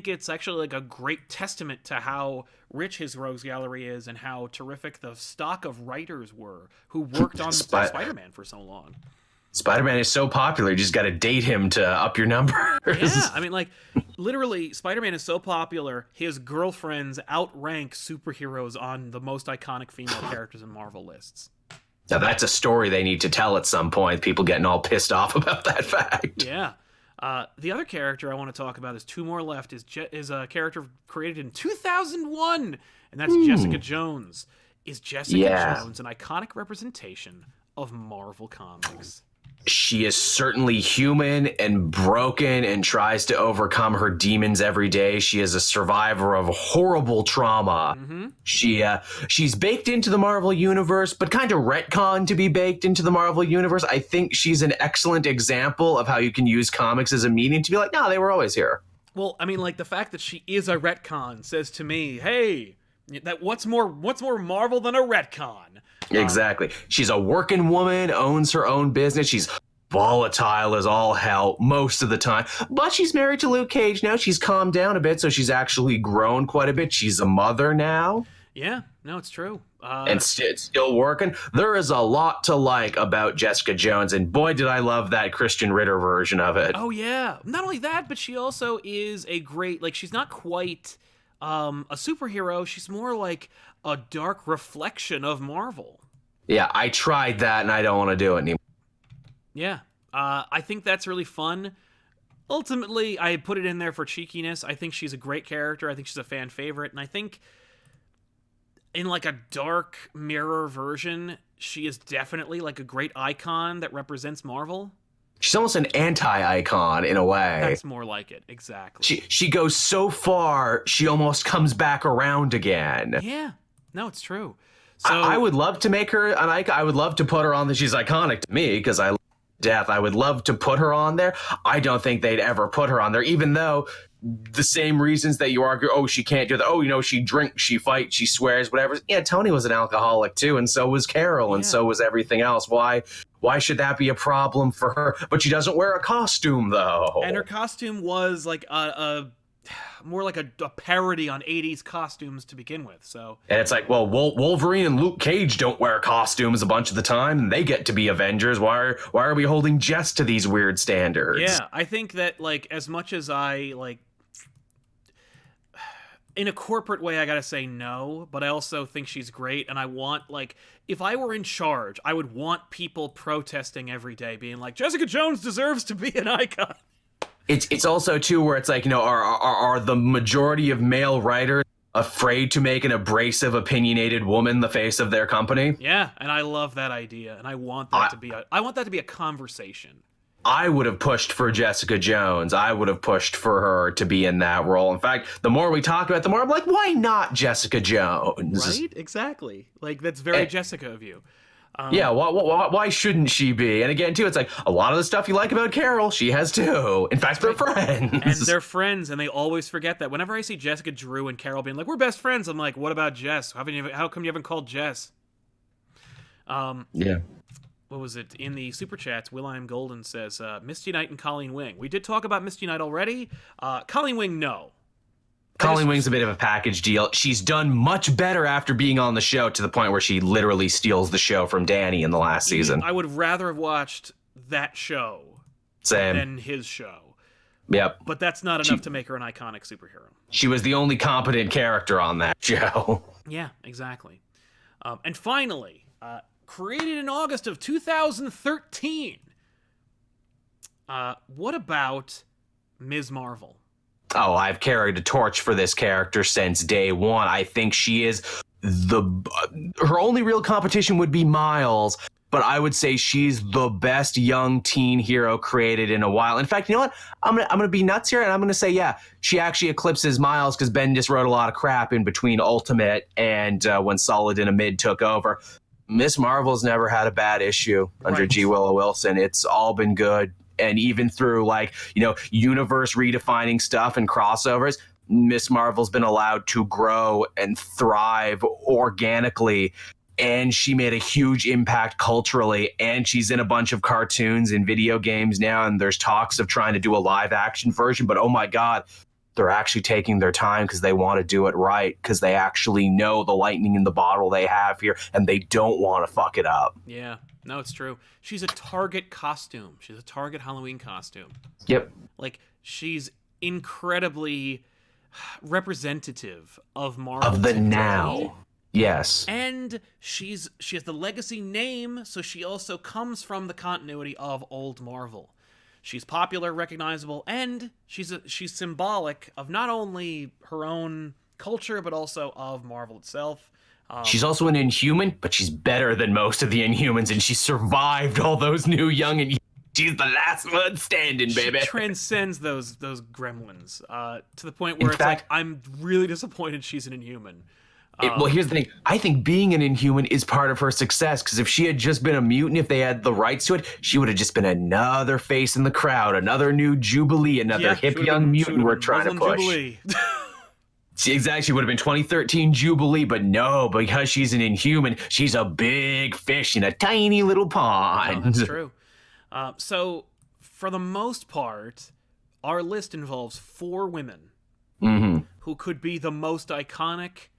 it's actually like a great testament to how rich his rogues gallery is and how terrific the stock of writers were who worked on Spider-Man for so long. Spider-Man is so popular, you just got to date him to up your numbers. Yeah, I mean, like, literally, Spider-Man is so popular, his girlfriends outrank superheroes on the most iconic female characters in Marvel lists. Now, that's a story they need to tell at some point, people getting all pissed off about that fact. Yeah. The other character I want to talk about is two more left, is a character created in 2001, and that's Jessica Jones. Is Jessica Jones an iconic representation of Marvel Comics? She is certainly human and broken and tries to overcome her demons every day. She is a survivor of horrible trauma. Mm-hmm. She's baked into the Marvel Universe, but kind of retconned to be baked into the Marvel Universe. I think she's an excellent example of how you can use comics as a medium to be like, no, they were always here. Well, I mean, like, the fact that she is a retcon says to me, hey, that what's more Marvel than a retcon? Exactly. She's a working woman, owns her own business. She's volatile as all hell most of the time. But she's married to Luke Cage now. She's calmed down a bit, so she's actually grown quite a bit. She's a mother now. Yeah, no, it's true. And it's still working. There is a lot to like about Jessica Jones, and boy, did I love that Christian Ritter version of it. Oh, yeah. Not only that, but she also is a great, like, she's not quite a superhero. She's more like a dark reflection of Marvel. Yeah, I tried that and I don't want to do it anymore. Yeah, I think that's really fun. Ultimately, I put it in there for cheekiness. I think she's a great character. I think she's a fan favorite. And I think in like a dark mirror version, she is definitely like a great icon that represents Marvel. She's almost an anti-icon in a way. That's more like it, exactly. She goes so far, she almost comes back around again. Yeah, no, it's true. So I would love to make her an icon. I would love to put her on. She's iconic to me because I love death. I would love to put her on there. I don't think they'd ever put her on there, even though the same reasons that you argue, oh, she can't do that. Oh, she drinks, she fights, she swears, whatever. Yeah, Tony was an alcoholic too, and so was Carol, and so was everything else. Why should that be a problem for her? But she doesn't wear a costume, though. And her costume was like more like a parody on 80s costumes to begin with. So, and it's like, well, Wolverine and Luke Cage don't wear costumes a bunch of the time, and they get to be Avengers. Why are we holding Jess to these weird standards? Yeah, I think that, like, as much as I like, in a corporate way, I gotta say no, but I also think she's great, and I want, like, if I were in charge, I would want people protesting every day, being like, Jessica Jones deserves to be an icon. It's also too where it's like, are the majority of male writers afraid to make an abrasive, opinionated woman the face of their company? Yeah, and I love that idea, and I want that to be a conversation. I would have pushed for Jessica Jones. I would have pushed for her to be in that role. In fact, the more we talk about it, the more I'm like, why not Jessica Jones? Right? Exactly. Like, that's very Jessica of you. Yeah, why shouldn't she be? And again, too, it's like a lot of the stuff you like about Carol, she has too. In fact, they're friends. And they're friends, and they always forget that. Whenever I see Jessica Drew and Carol being like, we're best friends, I'm like, what about Jess? How come you haven't called Jess? Yeah. What was it? In the Super Chats, Will.i.am Golden says, Misty Knight and Colleen Wing. We did talk about Misty Knight already. Colleen Wing, no. Colleen Wing's a bit of a package deal. She's done much better after being on the show to the point where she literally steals the show from Danny in the last season. I would rather have watched that show than his show. Yep. But that's not enough to make her an iconic superhero. She was the only competent character on that show. Yeah, exactly. And finally, created in August of 2013. What about Ms. Marvel? Oh, I've carried a torch for this character since day one. I think she is her only real competition would be Miles, but I would say she's the best young teen hero created in a while. In fact, you know what? I'm gonna be nuts here, and I'm gonna say, yeah, she actually eclipses Miles because Ben just wrote a lot of crap in between Ultimate and when Solid in a Mid took over. Miss Marvel's never had a bad issue under Right. G. Willow Wilson. It's all been good. And even through universe redefining stuff and crossovers, Miss Marvel's been allowed to grow and thrive organically. And she made a huge impact culturally. And she's in a bunch of cartoons and video games now. And there's talks of trying to do a live action version. But oh my God, they're actually taking their time because they want to do it right, because they actually know the lightning in the bottle they have here and they don't want to fuck it up. Yeah, no, it's true. She's a Target costume. She's a Target Halloween costume. Yep. Like, she's incredibly representative of Marvel Of the today. now. Yes. And she has the legacy name, so she also comes from the continuity of old Marvel. She's popular, recognizable, and she's symbolic of not only her own culture, but also of Marvel itself. She's also an Inhuman, but she's better than most of the Inhumans, and she survived all those new young and she's the last one standing, baby. She transcends those gremlins to the point where In fact, I'm really disappointed she's an Inhuman. Well, here's the thing. I think being an Inhuman is part of her success, because if she had just been a mutant, if they had the rights to it, she would have just been another face in the crowd, another new Jubilee, another hip young mutant we're trying to push. Jubilee. She would have been 2013 Jubilee, but no, because she's an Inhuman, she's a big fish in a tiny little pond. No, that's true. So, for the most part, our list involves 4 women who could be the most iconic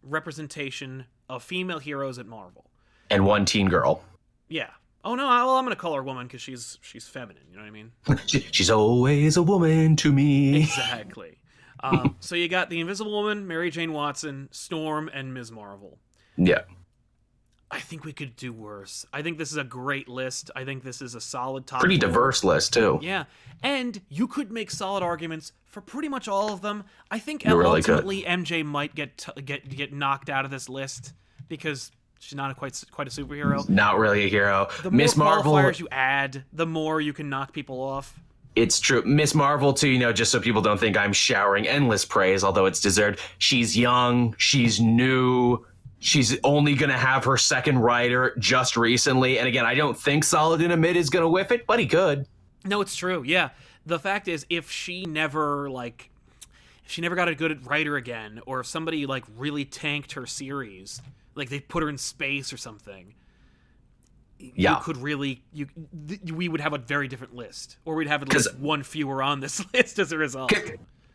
representation of female heroes at Marvel. And 1 teen girl. Yeah. Oh no, I'm gonna call her woman because she's feminine. You know what I mean? She's always a woman to me. Exactly. So you got the Invisible Woman, Mary Jane Watson, Storm, and Ms. Marvel. Yeah. I think we could do worse. I think this is a great list. I think this is a solid top. Pretty 4. diverse list too. Yeah, and you could make solid arguments for pretty much all of them. I think You really ultimately MJ might get knocked out of this list because she's not quite a superhero. Not really a hero. The Miss more Marvel, qualifiers you add, the more you can knock people off. it's true. Miss Marvel too, just so people don't think I'm showering endless praise, although it's deserved. She's young, she's new. She's only going to have her second writer just recently. And again, I don't think Solid in a Mid is going to whiff it, but he could. No, it's true. Yeah. The fact is, if she never got a good writer again, or if somebody really tanked her series, like they put her in space or something, yeah, you could really we would have a very different list, or we'd have at least 1 fewer on this list as a result.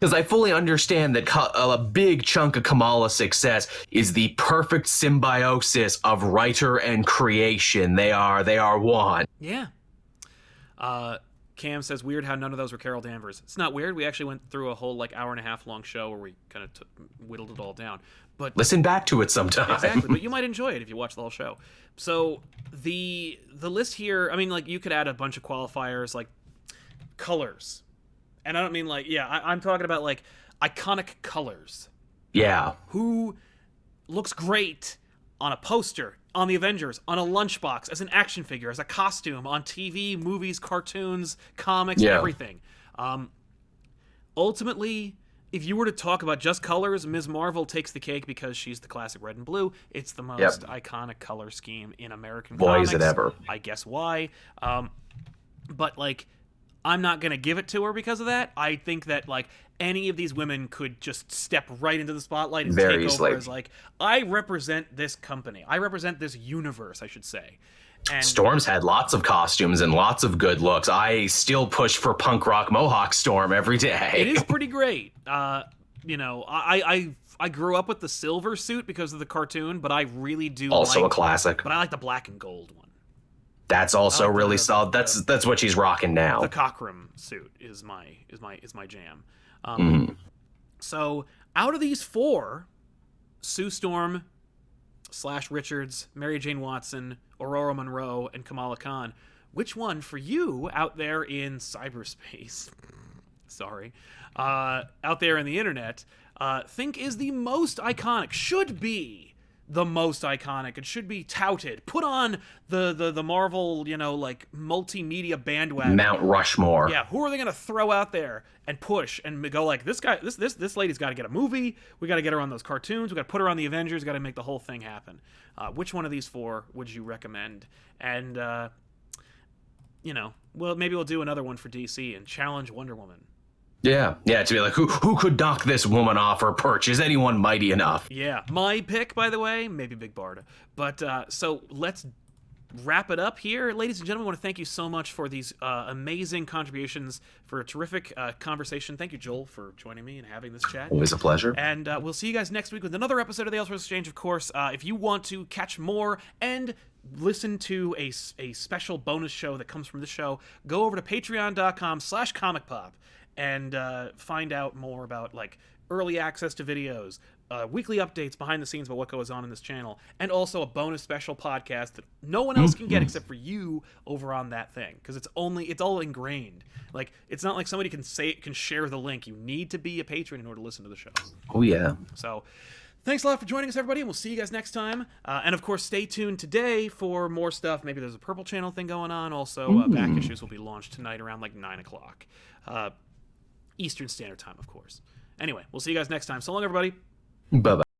Because I fully understand that a big chunk of Kamala's success is the perfect symbiosis of writer and creation. They are one. Yeah. Cam says, weird how none of those were Carol Danvers. It's not weird. We actually went through a whole hour and a half long show where we kind of whittled it all down. But listen back to it sometime. Exactly, but you might enjoy it if you watch the whole show. So the list here, I mean, you could add a bunch of qualifiers like colors. And I don't mean I'm talking about iconic colors. Yeah. Who looks great on a poster, on the Avengers, on a lunchbox, as an action figure, as a costume, on TV, movies, cartoons, comics, everything. Ultimately, if you were to talk about just colors, Ms. Marvel takes the cake because she's the classic red and blue. It's the most iconic color scheme in American comics. Boy, is it ever. I guess why. But I'm not going to give it to her because of that. I think that, any of these women could just step right into the spotlight and take over as, I represent this company. I represent this universe, I should say. And Storm's had lots of costumes and lots of good looks. I still push for punk rock Mohawk Storm every day. It is pretty great. I grew up with the silver suit because of the cartoon, but I really do also a classic. But I like the black and gold one. That's also really solid. That's what she's rocking now. The Cockrum suit is my jam. So out of these 4, Sue Storm / Richards, Mary Jane Watson, Aurora Monroe, and Kamala Khan. Which one for you out there in cyberspace, sorry, out there in the internet, think is the most iconic, should be the most iconic, it should be touted, put on the Marvel, like multimedia bandwagon, Mount Rushmore. Yeah, who are they gonna throw out there and push and go like, this guy, this lady's got to get a movie, we got to get her on those cartoons, we got to put her on the Avengers, got to make the whole thing happen. Which one of these four would you recommend? And well, maybe we'll do another one for DC and challenge Wonder Woman. Yeah, to be like, who could knock this woman off her perch? Is anyone mighty enough? Yeah, my pick, by the way, maybe Big Barda. But so let's wrap it up here. Ladies and gentlemen, I want to thank you so much for these amazing contributions, for a terrific conversation. Thank you, Joel, for joining me and having this chat. Always a pleasure. And we'll see you guys next week with another episode of the Elseworlds Exchange, of course. If you want to catch more and listen to a special bonus show that comes from this show, go over to patreon.com/ComicPOP and find out more about like early access to videos, weekly updates behind the scenes about what goes on in this channel, and also a bonus special podcast that no one else can get except for you over on that thing, because it's all ingrained. Like, it's not like somebody can share the link. You need to be a patron in order to listen to the show. Oh yeah. So thanks a lot for joining us, everybody, and we'll see you guys next time. And of course, stay tuned today for more stuff. Maybe there's a Purple Channel thing going on. Also, back issues will be launched tonight around like 9 o'clock. Eastern Standard Time, of course. Anyway, we'll see you guys next time. So long, everybody. Bye-bye.